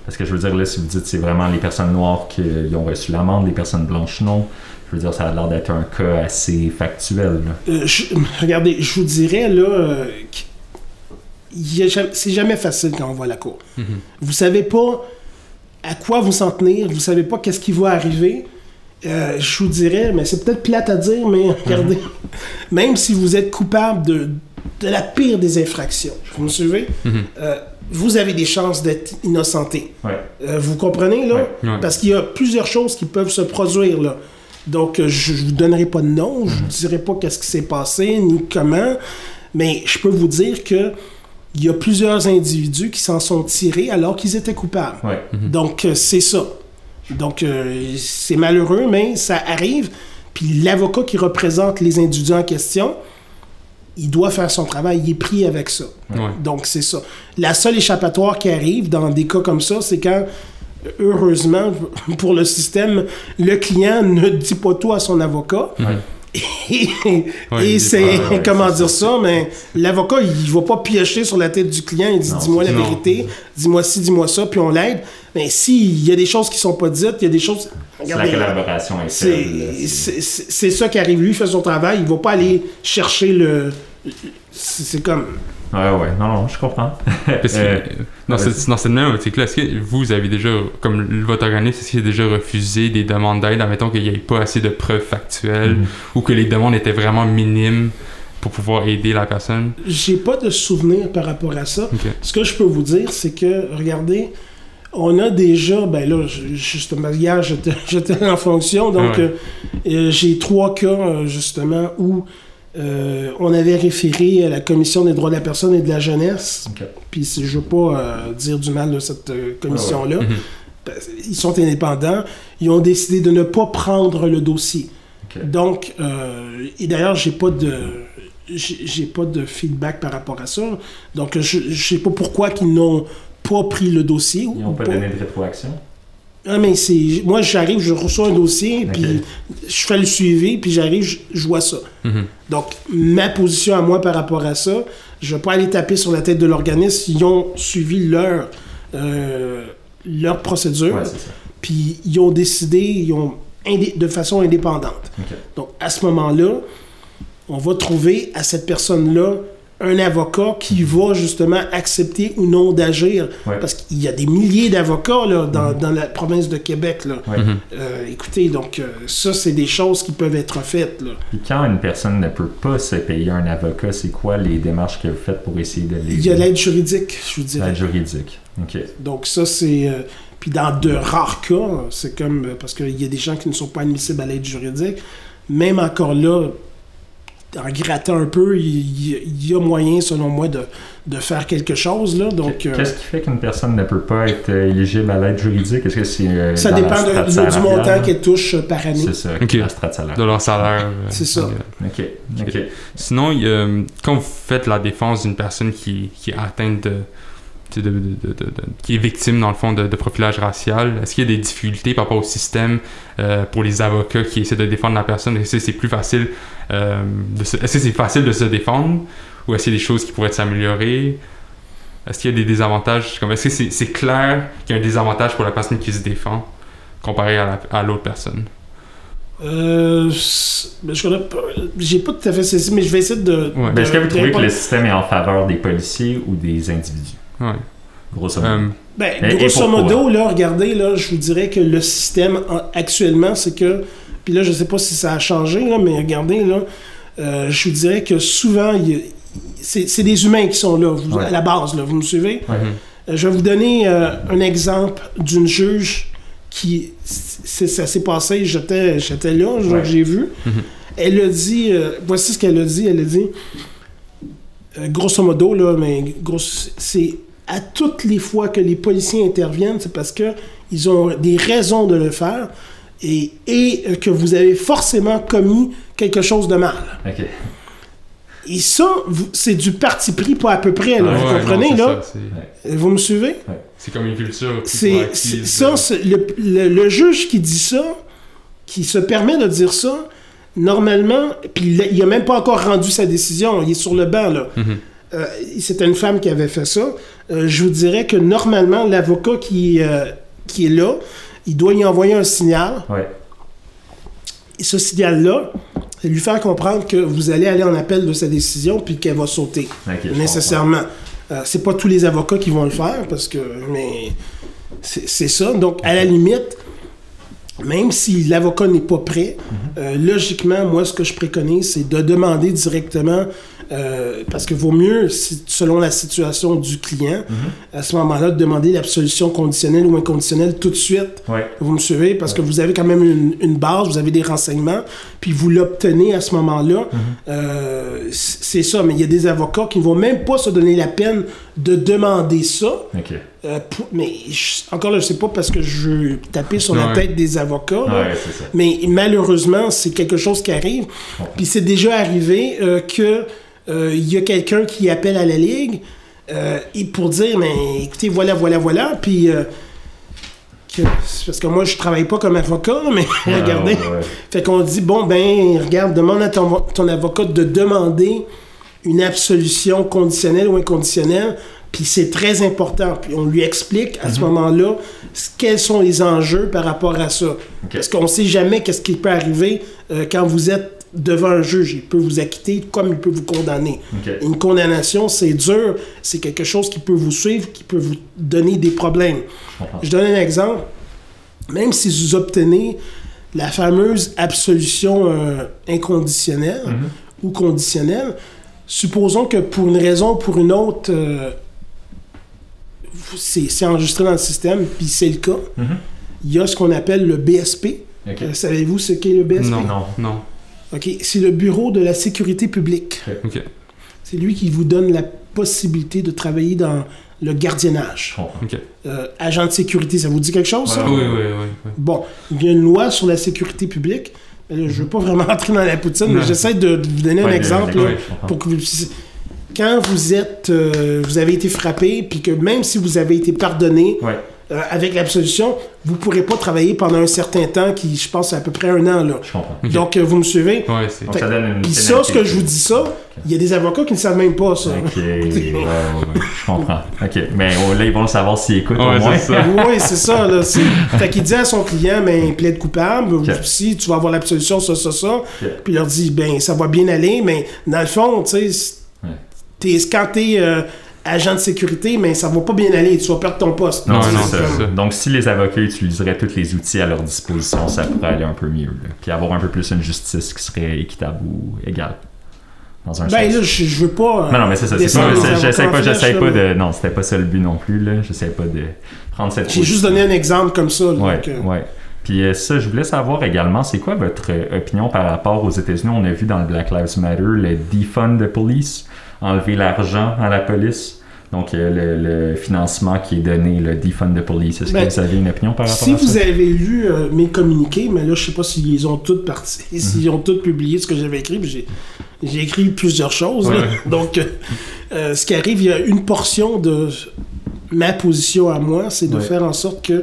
Parce que je veux dire, là, si vous dites que c'est vraiment les personnes noires qui ont reçu l'amende, les personnes blanches non, je veux dire, ça a l'air d'être un cas assez factuel. Regardez, je vous dirais, là, c'est jamais facile quand on va à la cour. Vous savez pas à quoi vous s'en tenir, vous savez pas qu'est-ce qui va arriver. Je vous dirais, mais c'est peut-être plate à dire, mais regardez, même si vous êtes coupable de la pire des infractions, vous me suivez? Vous avez des chances d'être innocenté. Vous comprenez, là? Parce qu'il y a plusieurs choses qui peuvent se produire, là. Donc, je ne vous donnerai pas de nom, je ne vous dirai pas qu'est-ce qui s'est passé, ni comment, mais je peux vous dire que il y a plusieurs individus qui s'en sont tirés alors qu'ils étaient coupables. Ouais. Donc, c'est ça. Donc, c'est malheureux, mais ça arrive. Puis l'avocat qui représente les individus en question, il doit faire son travail. Il est pris avec ça. Ouais. Donc, c'est ça. La seule échappatoire qui arrive dans des cas comme ça, c'est quand, heureusement, pour le système, le client ne dit pas tout à son avocat. Ouais. Et c'est, ouais, comment c'est dire ça, mais l'avocat, il va pas piocher sur la tête du client, il dit, Non, dis-moi la non. vérité, dis-moi ci, dis-moi ça, puis on l'aide. Mais s'il y a des choses qui sont pas dites, il y a des choses... C'est la collaboration est c'est ça qui arrive. Lui, il fait son travail, il va pas aller chercher le... C'est comme... Ouais, non, je comprends. Parce que, dans cette même optique-là, est-ce que vous avez déjà, comme votre organisme, est-ce qu'il a déjà refusé des demandes d'aide, admettons qu'il n'y ait pas assez de preuves factuelles ou que les demandes étaient vraiment minimes pour pouvoir aider la personne? J'ai pas de souvenir par rapport à ça. Okay. Ce que je peux vous dire, c'est que, regardez, on a déjà, ben là, justement, hier, j'étais en fonction, donc j'ai 3 cas, justement, où on avait référé à la Commission des droits de la personne et de la jeunesse. Okay. Puis je ne veux pas dire du mal de cette commission-là. Ils sont indépendants. Ils ont décidé de ne pas prendre le dossier. Okay. Donc, et d'ailleurs, j'ai pas de feedback par rapport à ça. Donc, je ne sais pas pourquoi ils n'ont pas pris le dossier. Ils n'ont pas donné de rétroaction? Ah, mais moi, j'arrive, je reçois un dossier, puis je fais le suivi, puis j'arrive, je vois ça. Donc, ma position à moi par rapport à ça, je ne vais pas aller taper sur la tête de l'organisme. Ils ont suivi leur procédure, puis ils ont décidé, de façon indépendante. Okay. Donc, à ce moment-là, on va trouver à cette personne-là un avocat qui va justement accepter ou non d'agir. Ouais. Parce qu'il y a des milliers d'avocats là, dans la province de Québec. Là. Ouais. Écoutez, donc ça, c'est des choses qui peuvent être faites. Là. Puis quand une personne ne peut pas se payer un avocat, c'est quoi les démarches que vous faites pour essayer de l'aider? Il y a l'aide juridique, je vous dirais. L'aide juridique, OK. Donc ça, c'est... puis dans de rares cas, c'est comme... parce qu'il y a des gens qui ne sont pas admissibles à l'aide juridique. Même encore là, en grattant un peu, il y a moyen, selon moi, de faire quelque chose. Là. Donc, qu'est-ce qui fait qu'une personne ne peut pas être éligible à l'aide juridique? Est-ce que c'est ça dépend du montant qu'elle touche par année. C'est ça, la strate salaire. De leur salaire. C'est ça. OK. Sinon, quand vous faites la défense d'une personne qui est atteinte qui est victime, dans le fond, de profilage racial, est-ce qu'il y a des difficultés par rapport au système pour les avocats qui essaient de défendre la personne? Est-ce que c'est plus facile est-ce que c'est facile de se défendre ou est-ce qu'il y a des choses qui pourraient s'améliorer? Est-ce qu'il y a des désavantages? Est-ce que c'est clair qu'il y a un désavantage pour la personne qui se défend comparé à l'autre personne? J'ai pas tout à fait saisi, mais je vais essayer de... Ouais. Est-ce que vous trouvez que le système est en faveur des policiers ou des individus? Ouais. Grosso modo. Grosso modo, là, regardez, là, je vous dirais que le système actuellement, c'est que... Puis là, je sais pas si ça a changé, là, mais regardez, là, je vous dirais que souvent, c'est des humains qui sont là, à la base, là, vous me suivez? Je vais vous donner un exemple d'une juge qui... ça s'est passé, j'étais là, donc j'ai vu. Elle a dit... voici ce qu'elle a dit. Elle a dit... grosso modo, là, mais c'est à toutes les fois que les policiers interviennent, c'est parce que ils ont des raisons de le faire et que vous avez forcément commis quelque chose de mal. OK. Et ça, c'est du parti pris, pas à peu près, là, vous comprenez, non, là? Vous me suivez? C'est comme une culture. Le juge qui dit ça, qui se permet de dire ça, normalement, puis il n'a même pas encore rendu sa décision, il est sur le banc, là. C'était une femme qui avait fait ça. Je vous dirais que normalement, l'avocat qui est là, il doit y envoyer un signal. Et ce signal-là, c'est lui faire comprendre que vous allez aller en appel de sa décision puis qu'elle va sauter. Nécessairement. C'est pas tous les avocats qui vont le faire, mais c'est ça. Donc, à la limite, même si l'avocat n'est pas prêt, logiquement, moi, ce que je préconise, c'est de demander directement Parce que vaut mieux, selon la situation du client, à ce moment-là, de demander l'absolution conditionnelle ou inconditionnelle tout de suite. Ouais. Vous me suivez? Parce que vous avez quand même une base, vous avez des renseignements, puis vous l'obtenez à ce moment-là. C'est ça, mais il y a des avocats qui ne vont même pas se donner la peine de demander ça. OK. Mais encore là, je sais pas parce que je veux taper sur la tête des avocats, là, c'est ça. mais malheureusement, c'est quelque chose qui arrive. Puis c'est déjà arrivé que il y a quelqu'un qui appelle à la Ligue et pour dire, mais écoutez, voilà, puis parce que moi, je travaille pas comme avocat, mais regardez. Fait qu'on dit, bon, ben, regarde, demande à ton avocat de demander une absolution conditionnelle ou inconditionnelle, puis c'est très important. Puis on lui explique à ce moment-là quels sont les enjeux par rapport à ça. Parce qu'on sait jamais qu'est-ce qui peut arriver quand vous êtes devant un juge. Il peut vous acquitter comme il peut vous condamner. Une condamnation, c'est dur, c'est quelque chose qui peut vous suivre, qui peut vous donner des problèmes. Je donne un exemple. Même si vous obtenez la fameuse absolution inconditionnelle ou conditionnelle, supposons que pour une raison ou pour une autre, c'est enregistré dans le système, puis c'est le cas. Il y a ce qu'on appelle le BSP. Savez-vous ce qu'est le BSP? Non. OK. C'est le Bureau de la sécurité publique. C'est lui qui vous donne la possibilité de travailler dans le gardiennage. Agent de sécurité, ça vous dit quelque chose, ça? Oui. Bon, il y a une loi sur la sécurité publique. Je ne veux pas vraiment entrer dans la poutine, mais j'essaie de vous donner un exemple là, pour que vous puissiez... Quand vous avez été frappé, puis que même si vous avez été pardonné avec l'absolution, vous ne pourrez pas travailler pendant un certain temps, qui, je pense, c'est à peu près 1 an. Là. Je comprends. Donc, vous me suivez? Donc, ça donne une... Puis ça, ce que je vous dis ça, il y a des avocats qui ne savent même pas ça. Je comprends. OK, mais là, ils vont le savoir s'ils écoutent au moins. Oui, c'est ça. Là, fait qu'il dit à son client, ben, plaide coupable, si tu vas avoir l'absolution, ça. Puis il leur dit, ben, ça va bien aller, mais dans le fond, tu sais, quand t'es agent de sécurité, mais ça va pas bien aller, tu vas perdre ton poste. Non, c'est ça. Donc, si les avocats utiliseraient tous les outils à leur disposition, ça pourrait aller un peu mieux. Là. Puis avoir un peu plus une justice qui serait équitable ou égale. Dans un sens. Là, je veux pas... non, mais c'est ça. J'essaie pas de... Non, c'était pas ça le but non plus. Là. J'essaie pas de prendre cette... J'ai juste donné un exemple comme ça. Ouais. Puis ça, je voulais savoir également, c'est quoi votre opinion par rapport aux États-Unis? On a vu dans le Black Lives Matter le defund the police, enlever l'argent à la police. Donc, le financement qui est donné, le defund the police. Est-ce que vous avez une opinion par rapport à ça? Si vous avez lu mes communiqués, mais là, je sais pas s'ils ont tous s'ils ont tous publié ce que j'avais écrit, puis j'ai écrit plusieurs choses. Là. Donc, ce qui arrive, il y a une portion de ma position à moi, c'est de faire en sorte que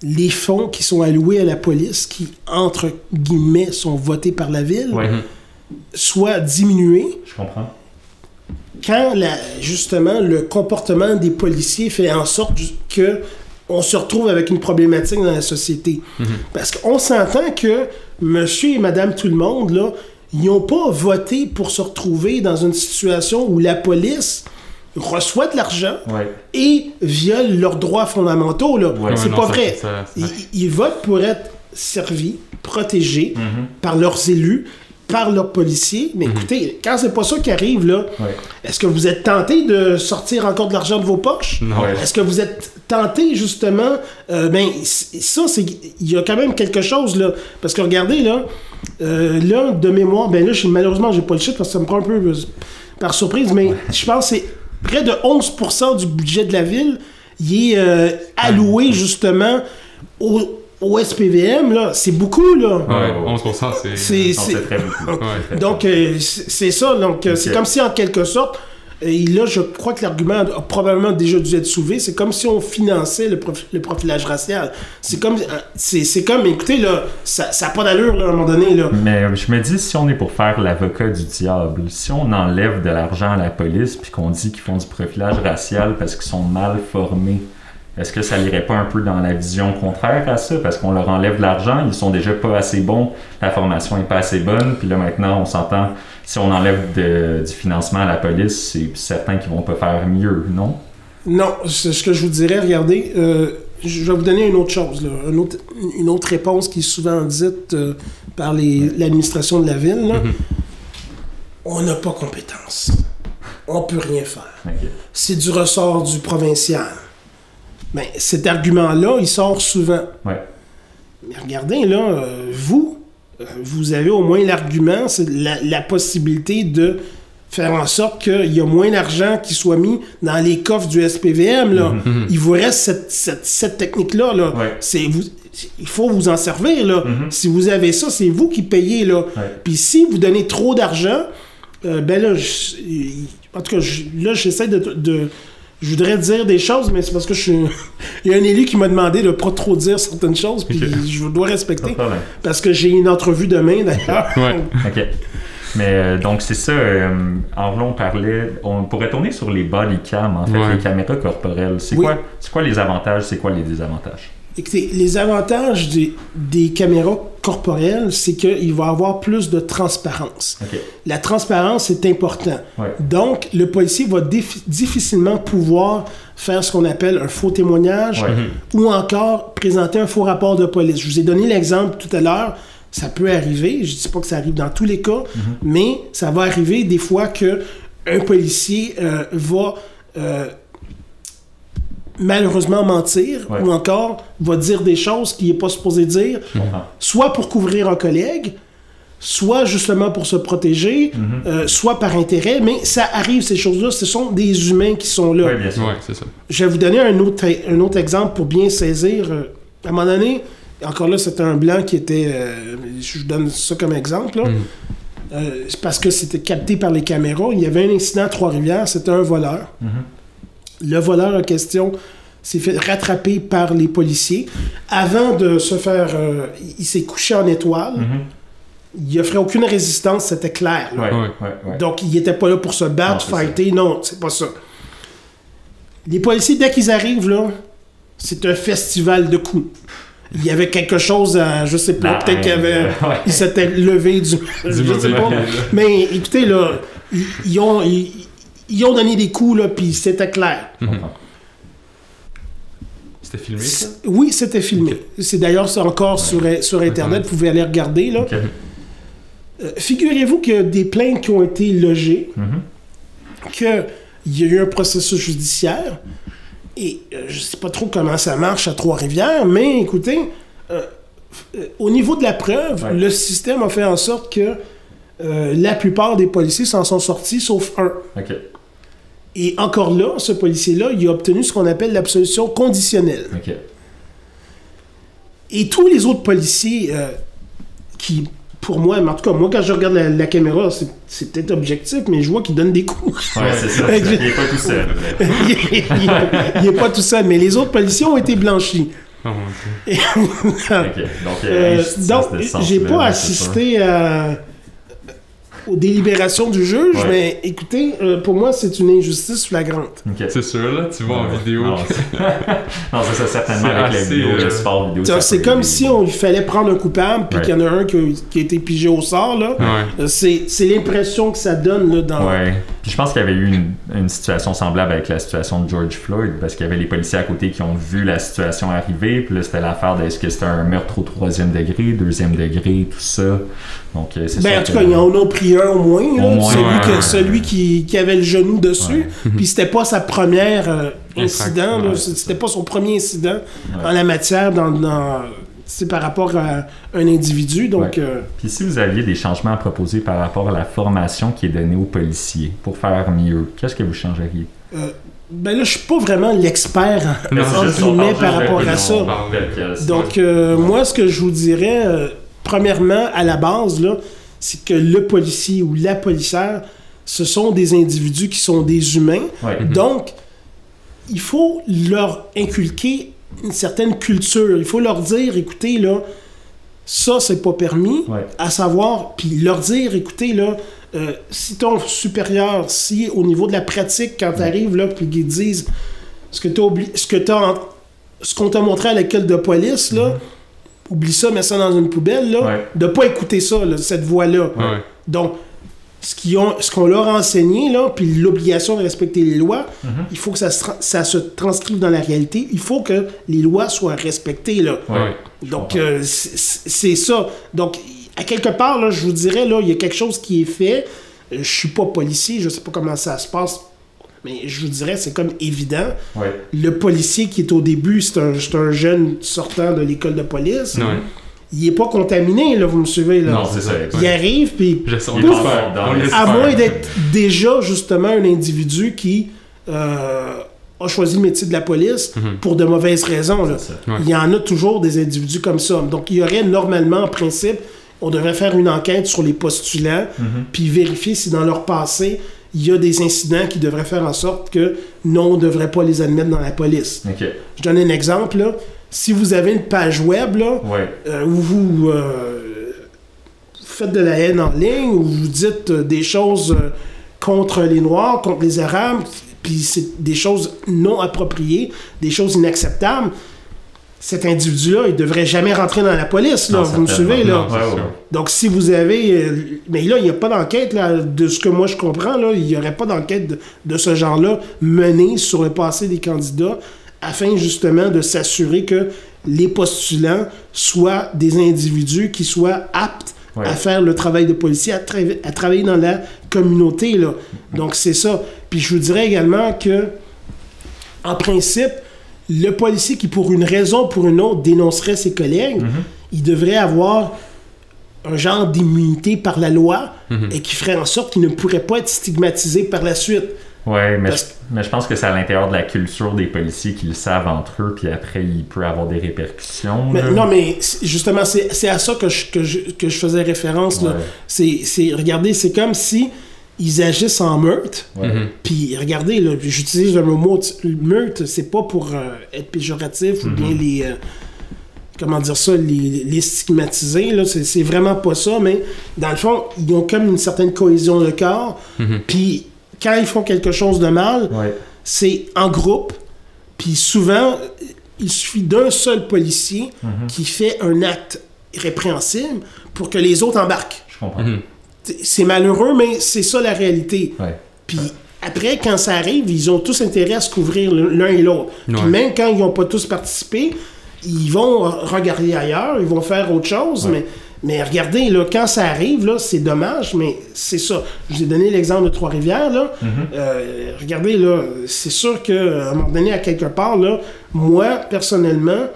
les fonds qui sont alloués à la police, qui, entre guillemets, sont votés par la ville, soient diminués. Je comprends. Quand, justement, le comportement des policiers fait en sorte que on se retrouve avec une problématique dans la société. Parce qu'on s'entend que monsieur et madame tout le monde, là, ils n'ont pas voté pour se retrouver dans une situation où la police reçoit de l'argent et viole leurs droits fondamentaux. Là. C'est pas vrai. Ils votent pour être servis, protégés par leurs élus, par leurs policiers. Mais écoutez, quand c'est pas ça qui arrive, là, est-ce que vous êtes tenté de sortir encore de l'argent de vos poches? Non. Est-ce que vous êtes tenté, justement... ça, il y a quand même quelque chose, là. Parce que regardez, là, de mémoire, malheureusement, j'ai pas le chiffre parce que ça me prend un peu par surprise, mais je pense que c'est près de 11% du budget de la ville, il est alloué, justement, au SPVM, là, c'est beaucoup, là. 11%, c'est très beaucoup. Donc, c'est ça. Donc, c'est comme si, en quelque sorte, et là, je crois que l'argument a probablement déjà dû être soulevé, c'est comme si on finançait le profilage racial. C'est comme, écoutez, là, ça n'a pas d'allure, là, à un moment donné, là. Mais je me dis, si on est pour faire l'avocat du diable, si on enlève de l'argent à la police puis qu'on dit qu'ils font du profilage racial parce qu'ils sont mal formés, est-ce que ça n'irait pas un peu dans la vision contraire à ça? Parce qu'on leur enlève de l'argent, ils sont déjà pas assez bons, la formation n'est pas assez bonne, puis là maintenant on s'entend, si on enlève du financement à la police, c'est certain qu'ils vont pas faire mieux, non? Non, ce que je vous dirais, regardez, je vais vous donner une autre chose, là, une autre réponse qui est souvent dite par l'administration de la ville. Là. on n'a pas compétence. On peut rien faire. OK. C'est du ressort du provincial. Mais cet argument-là, il sort souvent. Ouais. Mais regardez, là, vous avez au moins l'argument, c'est la possibilité de faire en sorte qu'il y a moins d'argent qui soit mis dans les coffres du SPVM. Là. Il vous reste cette technique-là. Là. Ouais. Il faut vous en servir. Là. Si vous avez ça, c'est vous qui payez. Là. Ouais. Puis si vous donnez trop d'argent, ben là, en tout cas, là, j'essaie de je voudrais dire des choses, mais c'est parce que il y a un élu qui m'a demandé de pas trop dire certaines choses, puis je dois respecter. Parce que j'ai une entrevue demain, d'ailleurs. Ouais. OK. Mais donc, c'est ça. En vrai, on pourrait tourner sur les body cam, en fait, les caméras corporelles. C'est quoi les avantages, c'est quoi les désavantages? Écoutez, les avantages des caméras corporelles, c'est qu'il va y avoir plus de transparence. Okay. La transparence est important. Ouais. Donc, le policier va difficilement pouvoir faire ce qu'on appelle un faux témoignage ou encore présenter un faux rapport de police. Je vous ai donné l'exemple tout à l'heure. Ça peut arriver. Je ne dis pas que ça arrive dans tous les cas, mais ça va arriver des fois qu'un policier va... malheureusement mentir ou encore va dire des choses qu'il n'est pas supposé dire, soit pour couvrir un collègue, soit justement pour se protéger, soit par intérêt, mais ça arrive, ces choses-là, ce sont des humains qui sont là. Oui, bien sûr. Ouais, c'est ça. Je vais vous donner un autre exemple pour bien saisir. À un moment donné, encore là, c'était un blanc qui était... je vous donne ça comme exemple, là. Parce que c'était capté par les caméras. Il y avait un incident à Trois-Rivières, c'était un voleur. Le voleur en question s'est fait rattraper par les policiers. Avant de se faire... il s'est couché en étoile. Il n'offrait aucune résistance, c'était clair. Ouais. Donc, il n'était pas là pour se battre, fighter. Non, c'est pas ça. Les policiers, dès qu'ils arrivent, là, c'est un festival de coups. Il y avait quelque chose à... Je sais pas, peut-être qu'il avait... Il s'était levé du... je sais pas. Mais écoutez, là, ils ont donné des coups, là, puis c'était clair. C'était filmé, ça? Oui, c'était filmé. C'est d'ailleurs encore sur Internet, vous pouvez aller regarder, là. Figurez-vous qu'il y a des plaintes qui ont été logées, qu'il y a eu un processus judiciaire, et je sais pas trop comment ça marche à Trois-Rivières, mais écoutez, au niveau de la preuve, le système a fait en sorte que la plupart des policiers s'en sont sortis, sauf un. Et encore là, ce policier-là, il a obtenu ce qu'on appelle l'absolution conditionnelle. Et tous les autres policiers qui, pour moi, mais en tout cas, moi, quand je regarde la caméra, c'est peut-être objectif, mais je vois qu'il donne des coups. Ouais, c'est ça. Il n'est pas tout seul. Il n'est pas tout seul, mais les autres policiers ont été blanchis. Donc, j'ai pas assisté aux délibérations du juge, mais écoutez, pour moi, c'est une injustice flagrante. C'est sûr, là, tu vois en vidéo. Non, c'est ça, certainement, avec la vidéo, le support vidéo. C'est comme si on lui fallait prendre un coupable, puis qu'il y en a un qui a été pigé au sort, là. C'est l'impression que ça donne, là, dans... Puis je pense qu'il y avait eu une situation semblable avec la situation de George Floyd, parce qu'il y avait les policiers à côté qui ont vu la situation arriver, puis là, c'était l'affaire de est-ce que c'était un meurtre au 3e degré, 2e degré, tout ça. Donc, c'est en tout cas, ils en ont pris un au moins, celui qui avait le genou dessus, puis c'était pas sa première incident, là, c'était pas son premier incident en la matière c'est par rapport à un individu. Donc, Puis si vous aviez des changements à proposer par rapport à la formation qui est donnée aux policiers pour faire mieux, qu'est-ce que vous changeriez? Ben là, je suis pas vraiment l'expert entre guillemets par rapport à ça. Donc, moi, ce que je vous dirais, premièrement, à la base, là, c'est que le policier ou la policière, ce sont des individus qui sont des humains. Donc, il faut leur inculquer une certaine culture. Il faut leur dire, écoutez, là, ça, c'est pas permis, à savoir, puis leur dire, écoutez, là, si ton supérieur, si au niveau de la pratique, quand tu arrives, là, puis qu'ils disent ce qu'on t'a montré à l'école de police, là, oublie ça, mets ça dans une poubelle, là, de pas écouter ça, là, cette voix-là. Donc, ce qu'on leur a enseigné, là, puis l'obligation de respecter les lois, il faut que ça se transcrive dans la réalité. Il faut que les lois soient respectées, là. Donc, c'est ça. Donc, à quelque part, là, je vous dirais, là, il y a quelque chose qui est fait. Je suis pas policier, je sais pas comment ça se passe, mais je vous dirais, c'est comme évident. Ouais. Le policier qui est au début, c'est un jeune sortant de l'école de police. Ouais. Il est pas contaminé, là, vous me suivez, là. Non, c'est ça. Il arrive, puis à moins d'être déjà, justement, un individu qui a choisi le métier de la police pour de mauvaises raisons. Là. Ouais. Il y en a toujours des individus comme ça. Donc, il y aurait normalement, en principe, on devrait faire une enquête sur les postulants, puis vérifier si dans leur passé, il y a des incidents qui devraient faire en sorte que non, on ne devrait pas les admettre dans la police. Okay. Je donne un exemple, là. Si vous avez une page web, là, où vous faites de la haine en ligne, où vous dites des choses contre les Noirs, contre les Arabes, puis c'est des choses non appropriées, des choses inacceptables, cet individu-là, il devrait jamais rentrer dans la police, là, non, vous me suivez, là? Ouais. Donc, si vous avez... mais là, il n'y a pas d'enquête, là, de ce que moi je comprends, là, il n'y aurait pas d'enquête de ce genre-là menée sur le passé des candidats afin, justement, de s'assurer que les postulants soient des individus qui soient aptes à faire le travail de policier, à travailler dans la communauté, là. Donc, c'est ça. Puis, je vous dirais également que, en principe, le policier qui, pour une raison ou pour une autre, dénoncerait ses collègues, il devrait avoir un genre d'immunité par la loi et qui ferait en sorte qu'il ne pourrait pas être stigmatisé par la suite. Oui, mais je pense que c'est à l'intérieur de la culture des policiers qu'ils le savent entre eux, puis après, il peut avoir des répercussions. Mais, non, mais justement, c'est à ça que je faisais référence. Là. Regardez, c'est comme si ils agissent en meurtre. Puis regardez, là, j'utilise le mot meurtre, c'est pas pour être péjoratif ou bien les... comment dire ça, les stigmatiser, là, c'est vraiment pas ça, mais dans le fond, ils ont comme une certaine cohésion de corps, puis quand ils font quelque chose de mal, c'est en groupe, puis souvent, il suffit d'un seul policier qui fait un acte répréhensible pour que les autres embarquent. Je comprends. C'est malheureux, mais c'est ça la réalité. Puis après, quand ça arrive, ils ont tous intérêt à se couvrir l'un et l'autre. Puis même quand ils n'ont pas tous participé, ils vont regarder ailleurs, ils vont faire autre chose, mais regardez, là, quand ça arrive, là, c'est dommage, mais c'est ça. Je vous ai donné l'exemple de Trois-Rivières, là. Regardez, là, c'est sûr qu'à un moment donné, à quelque part, là, moi, personnellement,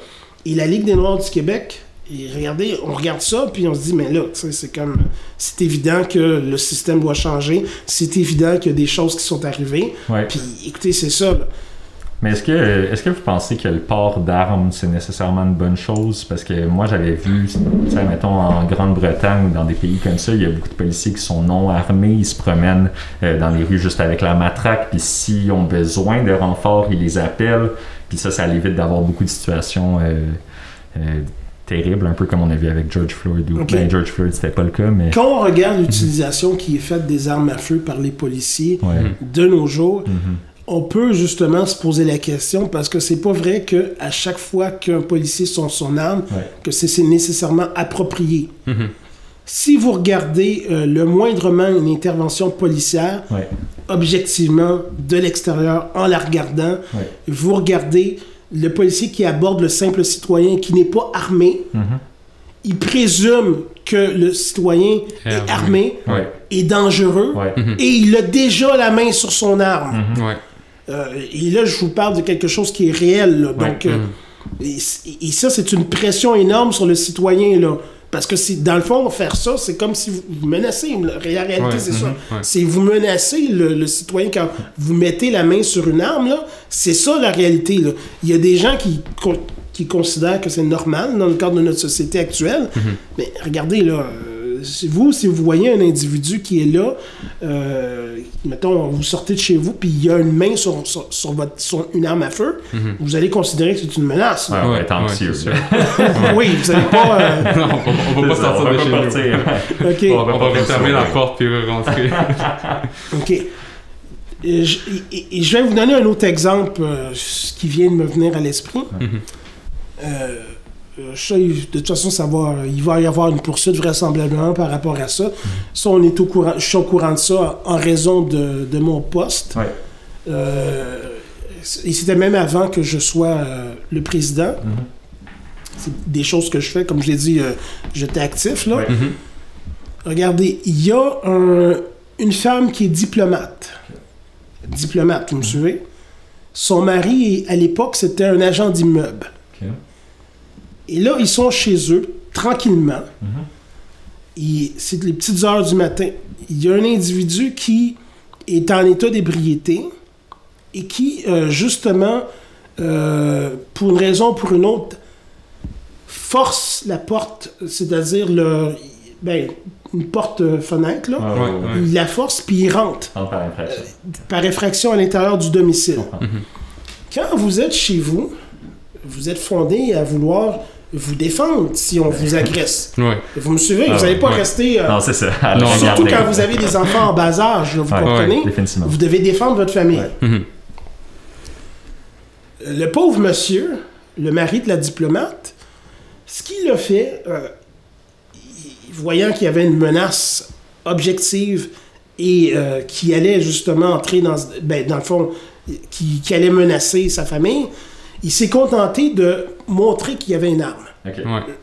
et la Ligue des Noirs du Québec, et regardez, on regarde ça, puis on se dit, mais là, tu sais, c'est comme... C'est évident que le système doit changer, c'est évident qu'il y a des choses qui sont arrivées, puis écoutez, c'est ça, là. Mais est-ce que vous pensez que le port d'armes, c'est nécessairement une bonne chose? Parce que moi, j'avais vu, mettons, en Grande-Bretagne ou dans des pays comme ça, il y a beaucoup de policiers qui sont non armés, ils se promènent dans les rues juste avec la matraque, puis s'ils ont besoin de renforts, ils les appellent, puis ça évite d'avoir beaucoup de situations terribles, un peu comme on a vu avec George Floyd. Ben, George Floyd, c'était pas le cas, mais... Quand on regarde l'utilisation qui est faite des armes à feu par les policiers de nos jours, on peut justement se poser la question, parce que c'est pas vrai qu'à chaque fois qu'un policier sort son arme, que c'est nécessairement approprié. Si vous regardez le moindrement une intervention policière, objectivement, de l'extérieur, en la regardant, vous regardez le policier qui aborde le simple citoyen qui n'est pas armé, il présume que le citoyen est armé, est dangereux, et il a déjà la main sur son arme. Et là, je vous parle de quelque chose qui est réel. Là. Donc, et ça, c'est une pression énorme sur le citoyen. Là. Parce que dans le fond, faire ça, c'est comme si vous menacez. La réalité, c'est ça. C'est vous menacez le citoyen quand vous mettez la main sur une arme. Là. C'est ça la réalité. Là. Il y a des gens qui considèrent que c'est normal dans le cadre de notre société actuelle. Mais regardez, là, si vous voyez un individu qui est là, mettons, vous sortez de chez vous, puis il y a une main sur une arme à feu, vous allez considérer que c'est une menace. On va être anxieux. Oui, vous n'allez pas... Non, on va pas sortir de chez nous. Okay. On va fermer la porte puis rentrer. OK. Et je vais vous donner un autre exemple qui vient de me venir à l'esprit. De toute façon, il va y avoir une poursuite vraisemblablement par rapport à ça. Ça, je suis au courant de ça en raison de mon poste. Et c'était même avant que je sois le président. C'est des choses que je fais, comme je l'ai dit, j'étais actif là. Regardez, il y a une femme qui est diplomate. Diplomate, vous me suivez? Son mari, à l'époque, c'était un agent d'immeuble. OK. Et là, ils sont chez eux, tranquillement. C'est les petites heures du matin. Il y a un individu qui est en état d'ébriété et qui, justement, pour une raison ou pour une autre, force la porte, c'est-à-dire une porte-fenêtre, là. Il la force, puis il rentre. Par infraction. Par effraction à l'intérieur du domicile. Mm-hmm. Quand vous êtes chez vous, vous êtes fondé à vouloir vous défendre si on vous agresse. Vous me suivez? Vous n'allez pas rester... non, c'est ça. Surtout quand vous avez des enfants en bas âge, là, vous comprenez? Vous devez défendre votre famille. Le pauvre monsieur, le mari de la diplomate, ce qu'il a fait, voyant qu'il y avait une menace objective et qui allait justement entrer dans le fond, qui allait menacer sa famille, il s'est contenté de montrer qu'il y avait une arme.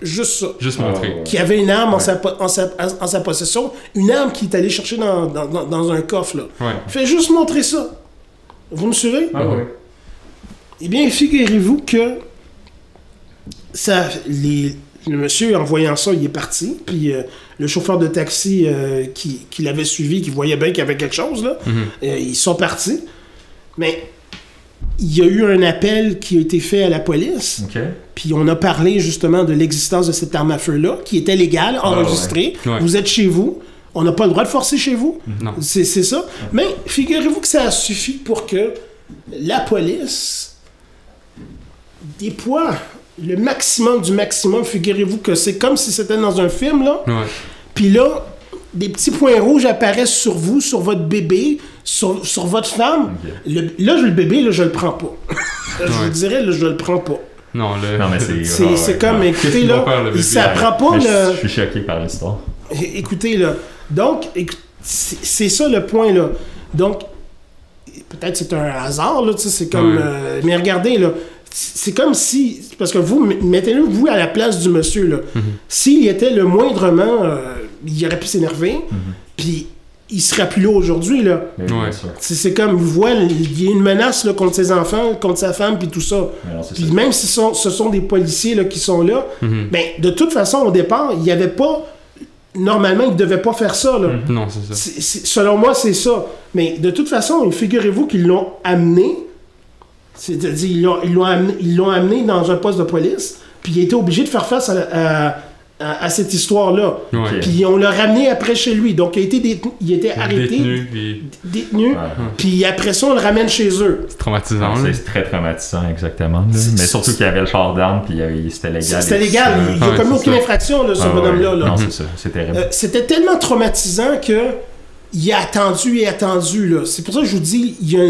Juste ça. Juste montrer. Qu'il y avait une arme en sa possession, une arme qu'il est allé chercher dans un coffre. Là. Il fait juste montrer ça. Vous me suivez? Eh bien, figurez-vous que le monsieur, en voyant ça, il est parti. Puis le chauffeur de taxi qui l'avait suivi, qui voyait bien qu'il y avait quelque chose, là, ils sont partis. Mais il y a eu un appel qui a été fait à la police. Puis on a parlé justement de l'existence de cette arme à feu-là, qui était légale, enregistrée. Vous êtes chez vous. On n'a pas le droit de forcer chez vous. Non. C'est ça. Mais figurez-vous que ça a suffi pour que la police déploie le maximum du maximum. Figurez-vous que c'est comme si c'était dans un film, là. Puis là, des petits points rouges apparaissent sur vous, sur votre bébé, sur votre femme. Le bébé, là, je le prends pas. Je vous dirais, là, je le prends pas. Non, mais c'est comme, écoutez, là, ça prend pas le... Je suis choqué par l'histoire. Écoutez, là, donc, c'est ça le point, là. Donc, peut-être c'est un hasard, là, tu sais, c'est comme... mais regardez, là, c'est comme si... Parce que vous, mettez-le, vous, à la place du monsieur, là. S'il était le moindrement... il aurait pu s'énerver, puis il serait plus là aujourd'hui, là. C'est comme, vous voyez, il y a une menace là, contre ses enfants, contre sa femme, puis tout ça. Puis même si ce sont des policiers là, qui sont là, ben, de toute façon, au départ, il n'y avait pas... Normalement, il ne devait pas faire ça, là. Non, c'est ça. Selon moi, c'est ça. Mais de toute façon, figurez-vous qu'ils l'ont amené, c'est-à-dire, ils l'ont amené dans un poste de police, puis il a été obligé de faire face à cette histoire-là. Puis on l'a ramené après chez lui. Donc, il était arrêté, détenu, puis après ça, on le ramène chez eux. C'est traumatisant. C'est très traumatisant, exactement. Mais surtout qu'il y avait le port d'armes, puis c'était légal. C'était légal. Il n'a commis aucune infraction, là, ce bonhomme-là. Non, c'est ça. C'est terrible. C'était tellement traumatisant que il a attendu et attendu, là. C'est pour ça que je vous dis, il y a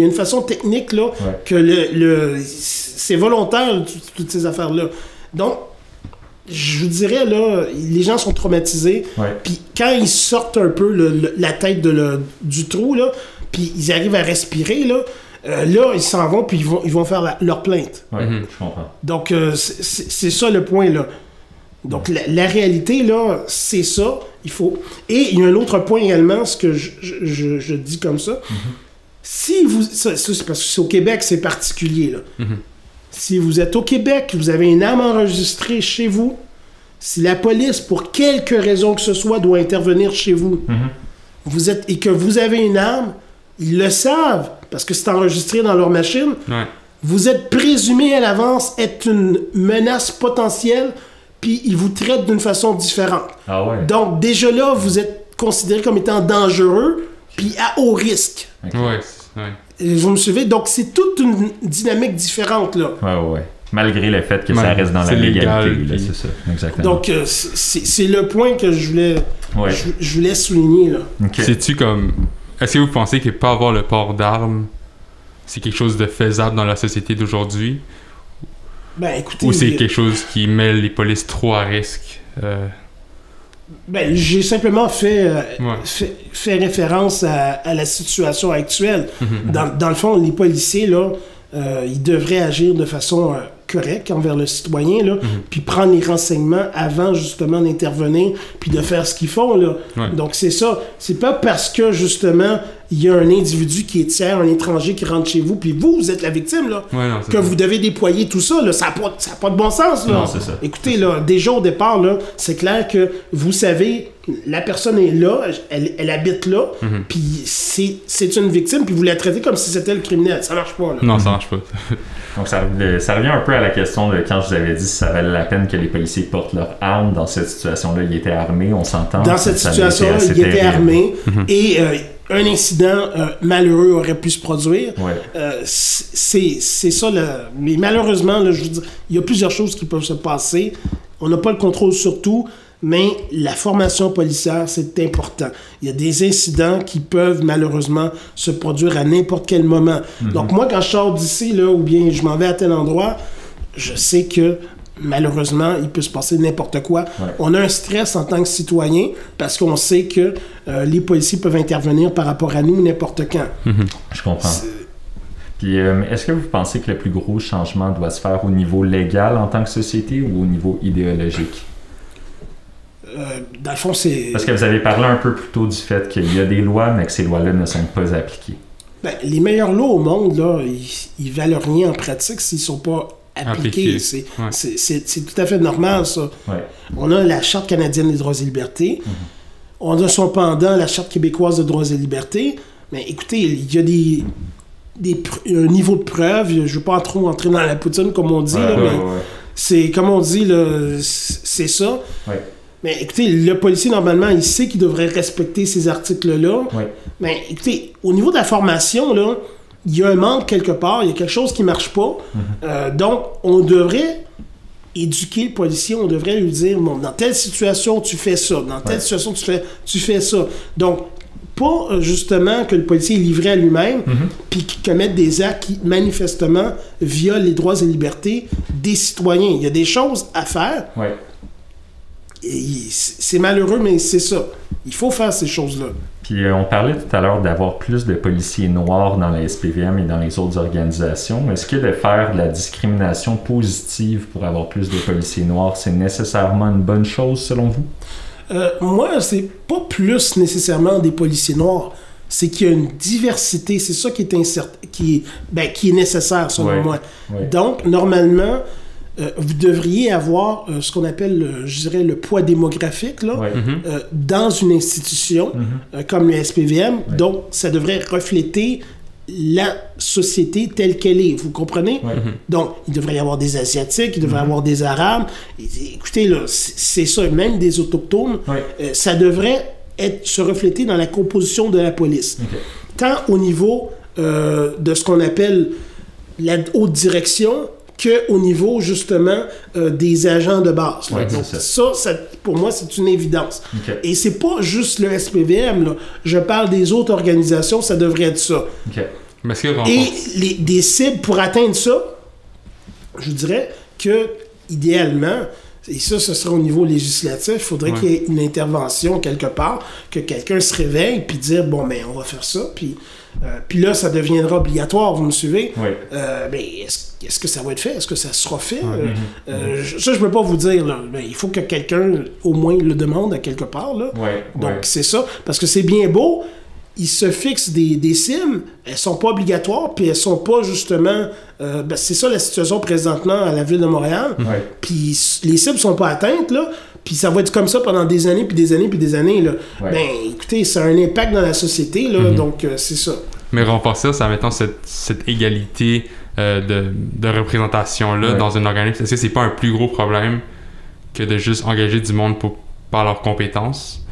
une façon technique, là, que c'est volontaire, toutes ces affaires-là. Donc, je vous dirais, là, les gens sont traumatisés. Puis quand ils sortent un peu la tête du trou, là, puis ils arrivent à respirer, là, ils s'en vont, puis ils vont faire leur plainte. Je comprends. Donc, c'est ça le point, là. Donc, la réalité, là, c'est ça. Il faut... Et il y a un autre point également, ce que je dis comme ça. Si vous... Ça, c'est parce que c'est au Québec, c'est particulier, là. Si vous êtes au Québec, vous avez une arme enregistrée chez vous, si la police, pour quelque raison que ce soit, doit intervenir chez vous, et que vous avez une arme, ils le savent, parce que c'est enregistré dans leur machine, vous êtes présumé à l'avance être une menace potentielle, puis ils vous traitent d'une façon différente. Donc, déjà là, vous êtes considéré comme étant dangereux, puis à haut risque. Vous me suivez? Donc, c'est toute une dynamique différente, là. Malgré le fait que ça reste dans la légalité. Là, c'est ça, exactement. Donc, c'est le point que je voulais souligner, là. C'est-tu comme... Est-ce que vous pensez que pas avoir le port d'armes, c'est quelque chose de faisable dans la société d'aujourd'hui? Ben, écoutez... Ou c'est quelque chose qui met les polices trop à risque? Ben, j'ai simplement fait référence à la situation actuelle. Dans le fond, les policiers, là, ils devraient agir de façon correct envers le citoyen, là, puis prendre les renseignements avant justement d'intervenir, puis de faire ce qu'ils font. Là. Ouais. Donc c'est ça. C'est pas parce que justement il y a un individu qui est tiers, un étranger qui rentre chez vous, puis vous êtes la victime, là, que vous devez déployer tout ça. Là, ça n'a pas de bon sens. Là. Non, c'est ça. Écoutez, là, déjà au départ, là, c'est clair que vous savez, la personne est là, elle habite là, puis c'est une victime, puis vous la traitez comme si c'était le criminel. Ça marche pas. Là. Non, ça marche pas. Donc ça revient un peu à la question de quand je vous avais dit si ça valait la peine que les policiers portent leurs armes. Dans cette situation-là, ils étaient armés, on s'entend. Dans cette situation-là, ils étaient armés, et un incident malheureux aurait pu se produire. Ouais. C'est ça. Mais malheureusement, là, je veux dire, il y a plusieurs choses qui peuvent se passer. On n'a pas le contrôle sur tout, mais la formation policière, c'est important. Il y a des incidents qui peuvent malheureusement se produire à n'importe quel moment. Donc moi, quand je sors d'ici, là, ou bien je m'en vais à tel endroit, je sais que malheureusement, il peut se passer n'importe quoi. Ouais. On a un stress en tant que citoyen parce qu'on sait que les policiers peuvent intervenir par rapport à nous n'importe quand. Je comprends. Puis, est-ce que vous pensez que le plus gros changement doit se faire au niveau légal en tant que société ou au niveau idéologique? Dans le fond, c'est... Parce que vous avez parlé un peu plus tôt du fait qu'il y a des lois, mais que ces lois-là ne sont pas appliquées. Ben, les meilleures lois au monde, là, ils valent rien en pratique s'ils sont pas appliqués. C'est tout à fait normal, ça. Ouais. On a la Charte canadienne des droits et libertés. On a son pendant, la Charte québécoise des droits et libertés. Mais écoutez, il y a un niveau de preuve. Je ne veux pas trop entrer dans la poutine, comme on dit, là, mais c'est, comme on dit, là, c'est ça. Ouais. Mais écoutez, le policier, normalement, il sait qu'il devrait respecter ces articles-là. Oui. Mais écoutez, au niveau de la formation, là, il y a un manque quelque part, il y a quelque chose qui ne marche pas. Donc, on devrait éduquer le policier, on devrait lui dire, bon, dans telle situation, tu fais ça. Dans telle situation, tu fais ça. Donc, pas justement que le policier est livré à lui-même, puis qu'il commette des actes qui, manifestement, violent les droits et libertés des citoyens. Il y a des choses à faire. Ouais. C'est malheureux, mais c'est ça. Il faut faire ces choses-là. Puis on parlait tout à l'heure d'avoir plus de policiers noirs dans la SPVM et dans les autres organisations. Est-ce que de faire de la discrimination positive pour avoir plus de policiers noirs, c'est nécessairement une bonne chose selon vous? Moi, c'est pas plus nécessairement des policiers noirs. C'est qu'il y a une diversité. C'est ça qui est nécessaire, selon moi. Ouais. Donc, normalement, vous devriez avoir ce qu'on appelle, je dirais, le poids démographique là, dans une institution comme le SPVM. Donc, ça devrait refléter la société telle qu'elle est. Vous comprenez? Donc, il devrait y avoir des Asiatiques, il devrait y avoir des Arabes. Écoutez, là, c'est ça, même des Autochtones. Ça devrait se refléter dans la composition de la police. Tant au niveau de ce qu'on appelle la haute direction, qu'au niveau, justement, des agents de base. Ouais, donc, ça, pour moi, c'est une évidence. Et c'est pas juste le SPVM, là. Je parle des autres organisations, ça devrait être ça. Et des cibles pour atteindre ça, je dirais que, idéalement, et ça, ce serait au niveau législatif, il faudrait qu'il y ait une intervention quelque part, que quelqu'un se réveille, puis dire, bon, ben, on va faire ça, puis là, ça deviendra obligatoire, vous me suivez? Mais est-ce que ça va être fait? Est-ce que ça sera fait? Ça, je peux pas vous dire, là. Mais il faut que quelqu'un, au moins, le demande à quelque part, là. Donc, c'est ça. Parce que c'est bien beau, ils se fixent des cibles, elles sont pas obligatoires, puis elles sont pas, justement... c'est ça la situation présentement à la Ville de Montréal. Puis les cibles sont pas atteintes, là. Puis ça va être comme ça pendant des années, puis des années, puis des années, là. Ben, écoutez, ça a un impact dans la société, là, donc c'est ça. Mais renforcer ça, mettons, cette égalité de représentation-là dans un organisme, est-ce que c'est pas un plus gros problème que de juste engager du monde par leurs compétences?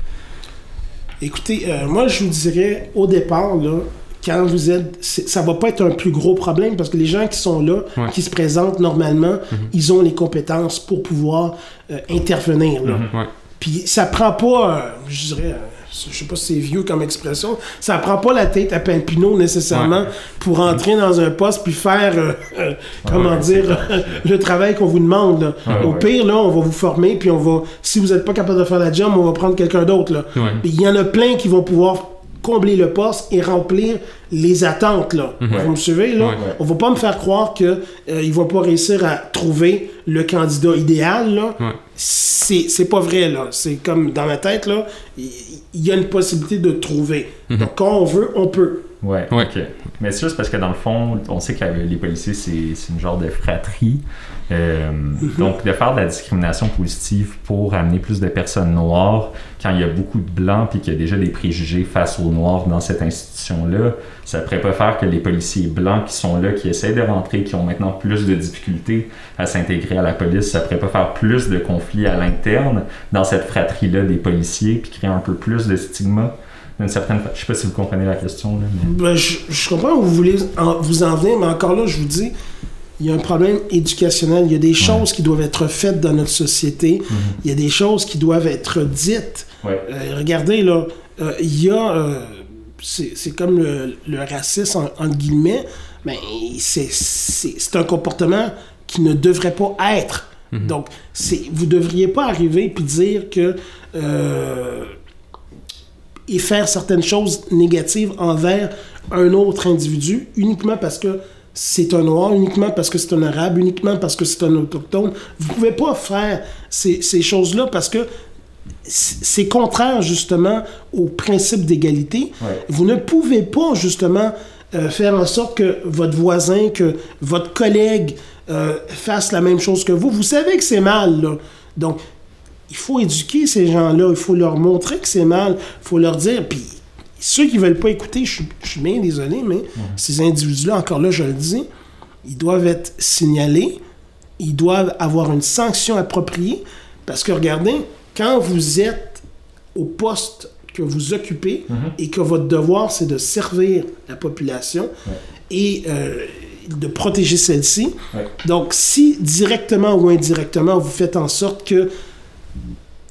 Écoutez, moi, je vous dirais, au départ, là, quand vous êtes... ça va pas être un plus gros problème parce que les gens qui sont là, qui se présentent normalement, ils ont les compétences pour pouvoir intervenir. Là. Puis ça prend pas, je dirais... je sais pas si c'est vieux comme expression, ça prend pas la tête à Pampino nécessairement pour entrer dans un poste puis faire, le travail qu'on vous demande. Là. Au pire, là, on va vous former puis si vous êtes pas capable de faire la job, on va prendre quelqu'un d'autre. Là. Il y en a plein qui vont pouvoir combler le poste et remplir les attentes, là. Vous me suivez, là? On va pas me faire croire que ils vont pas réussir à trouver le candidat idéal, là. C'est pas vrai, là. C'est comme dans ma tête, là, il y a une possibilité de trouver. Donc, quand on veut, on peut. Ouais, ok. Mais c'est juste parce que dans le fond, on sait que les policiers, c'est une genre de fratrie. Donc, de faire de la discrimination positive pour amener plus de personnes noires, quand il y a beaucoup de blancs puis qu'il y a déjà des préjugés face aux noirs dans cette institution-là, ça pourrait pas faire que les policiers blancs qui sont là, qui essaient de rentrer, qui ont maintenant plus de difficultés à s'intégrer à la police, ça pourrait pas faire plus de conflits à l'interne dans cette fratrie-là des policiers puis créer un peu plus de stigma. D'une certaine... Je sais pas si vous comprenez la question. Là, mais... Ben, je comprends où vous voulez vous en venir, mais encore là, je vous dis, il y a un problème éducationnel. Il y a des choses qui doivent être faites dans notre société. Il y a des choses qui doivent être dites. Regardez, là, il y a... c'est comme le racisme, entre guillemets, mais c'est un comportement qui ne devrait pas être. Donc, vous ne devriez pas arriver et dire que... et faire certaines choses négatives envers un autre individu uniquement parce que c'est un noir, uniquement parce que c'est un arabe, uniquement parce que c'est un autochtone. Vous pouvez pas faire ces choses-là parce que c'est contraire justement au principe d'égalité. Vous ne pouvez pas justement faire en sorte que votre voisin, que votre collègue fasse la même chose que vous. Vous savez que c'est mal, là. Donc, il faut éduquer ces gens-là, il faut leur montrer que c'est mal, il faut leur dire, puis ceux qui veulent pas écouter, je suis bien désolé, mais ces individus-là, encore là, je le dis, ils doivent être signalés, ils doivent avoir une sanction appropriée, parce que regardez, quand vous êtes au poste que vous occupez et que votre devoir, c'est de servir la population et de protéger celle-ci, donc si directement ou indirectement, vous faites en sorte que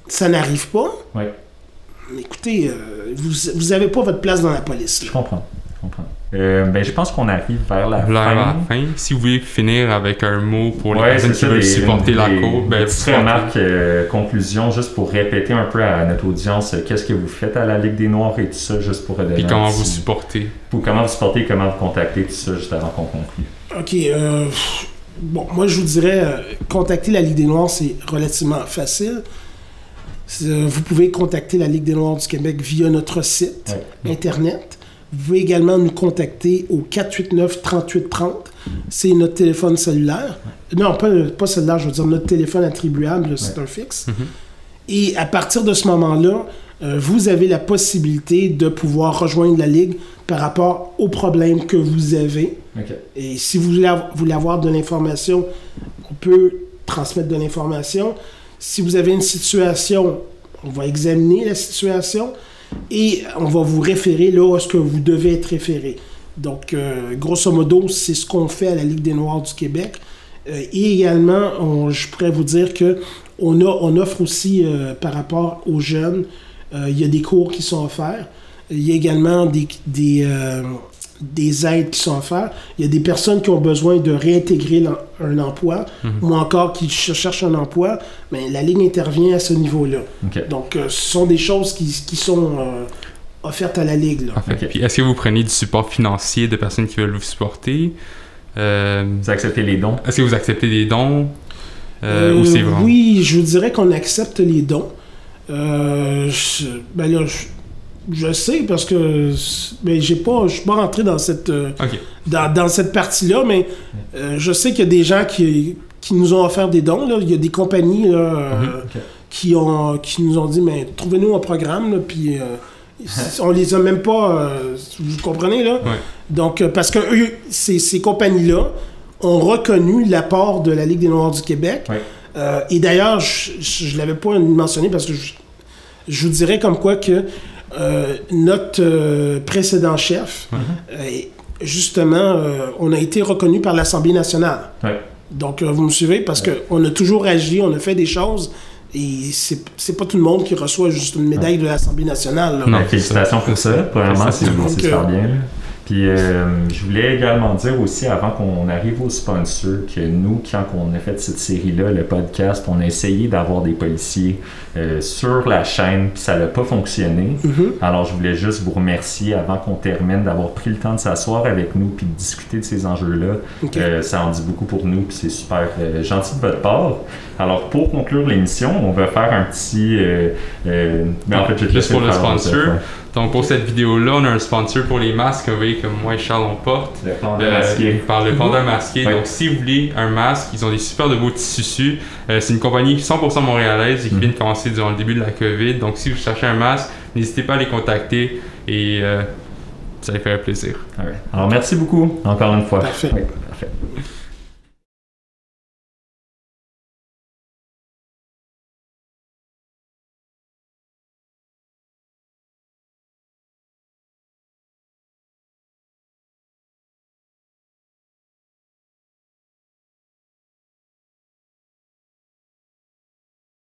ça n'arrive pas, écoutez, vous n'avez pas votre place dans la police. Là. Je comprends. Ben, je pense qu'on arrive vers la fin. Si vous voulez finir avec un mot pour les personnes qui veulent supporter la cause, petite remarque, conclusion, juste pour répéter un peu à notre audience qu'est-ce que vous faites à la Ligue des Noirs et tout ça, juste pour redonner. Puis comment vous supportez. Comment vous supportez, comment vous contactez, tout ça, juste avant qu'on conclue. OK. Bon, moi, je vous dirais, contacter la Ligue des Noirs, c'est relativement facile. Vous pouvez contacter la Ligue des Noirs du Québec via notre site Internet. Vous pouvez également nous contacter au 489-3830. C'est notre téléphone cellulaire. Non, pas cellulaire, je veux dire notre téléphone attribuable, c'est un fixe. Et à partir de ce moment-là, vous avez la possibilité de pouvoir rejoindre la Ligue par rapport aux problèmes que vous avez. Et si vous voulez avoir de l'information, on peut transmettre de l'information. Si vous avez une situation, on va examiner la situation et on va vous référer là où est-ce que vous devez être référé. Donc, grosso modo, c'est ce qu'on fait à la Ligue des Noirs du Québec. Et également, je pourrais vous dire qu'on offre aussi, par rapport aux jeunes, il y a des cours qui sont offerts. Il y a également des aides qui sont offertes. Il y a des personnes qui ont besoin de réintégrer un emploi ou encore qui cherchent un emploi. Mais la Ligue intervient à ce niveau-là. Donc, ce sont des choses qui sont offertes à la Ligue. Là. Puis, est-ce que vous prenez du support financier de personnes qui veulent vous supporter? Vous acceptez les dons? Est-ce que vous acceptez des dons? Ou c'est vraiment... Oui, je vous dirais qu'on accepte les dons. Je sais parce que je suis pas rentré dans cette dans cette partie-là, mais je sais qu'il y a des gens qui nous ont offert des dons. Là. Il y a des compagnies là, qui nous ont dit mais trouvez-nous un programme, là, puis on les a même pas. Vous comprenez là? Donc parce que eux, ces compagnies-là ont reconnu l'apport de la Ligue des Noirs du Québec. Et d'ailleurs, je l'avais pas mentionné parce que je vous dirais comme quoi que notre précédent chef, justement, on a été reconnu par l'Assemblée nationale. Donc, vous me suivez? Parce qu'on a toujours agi, on a fait des choses, et c'est pas tout le monde qui reçoit juste une médaille de l'Assemblée nationale. Là. Non, félicitations pour ça. Premièrement, c'est super bien. Là. Puis je voulais également dire aussi, avant qu'on arrive au sponsor, que nous, quand on a fait cette série-là, le podcast, on a essayé d'avoir des policiers sur la chaîne, puis ça n'a pas fonctionné. Alors je voulais juste vous remercier avant qu'on termine d'avoir pris le temps de s'asseoir avec nous puis de discuter de ces enjeux-là. Ça en dit beaucoup pour nous, puis c'est super gentil de votre part. Alors pour conclure l'émission, on va faire un petit... mais en fait, juste pour le sponsor. Donc pour cette vidéo-là, on a un sponsor pour les masques, vous voyez, comme moi et Charles on porte. Le pendant masqué. Par le pendant masqué. Donc si vous voulez un masque, ils ont des super de beaux tissus. C'est une compagnie 100% montréalaise et qui vient de commencer durant le début de la COVID. Donc si vous cherchez un masque, n'hésitez pas à les contacter et ça les ferait plaisir. Alors merci beaucoup, encore une fois. Parfait. Oui, parfait.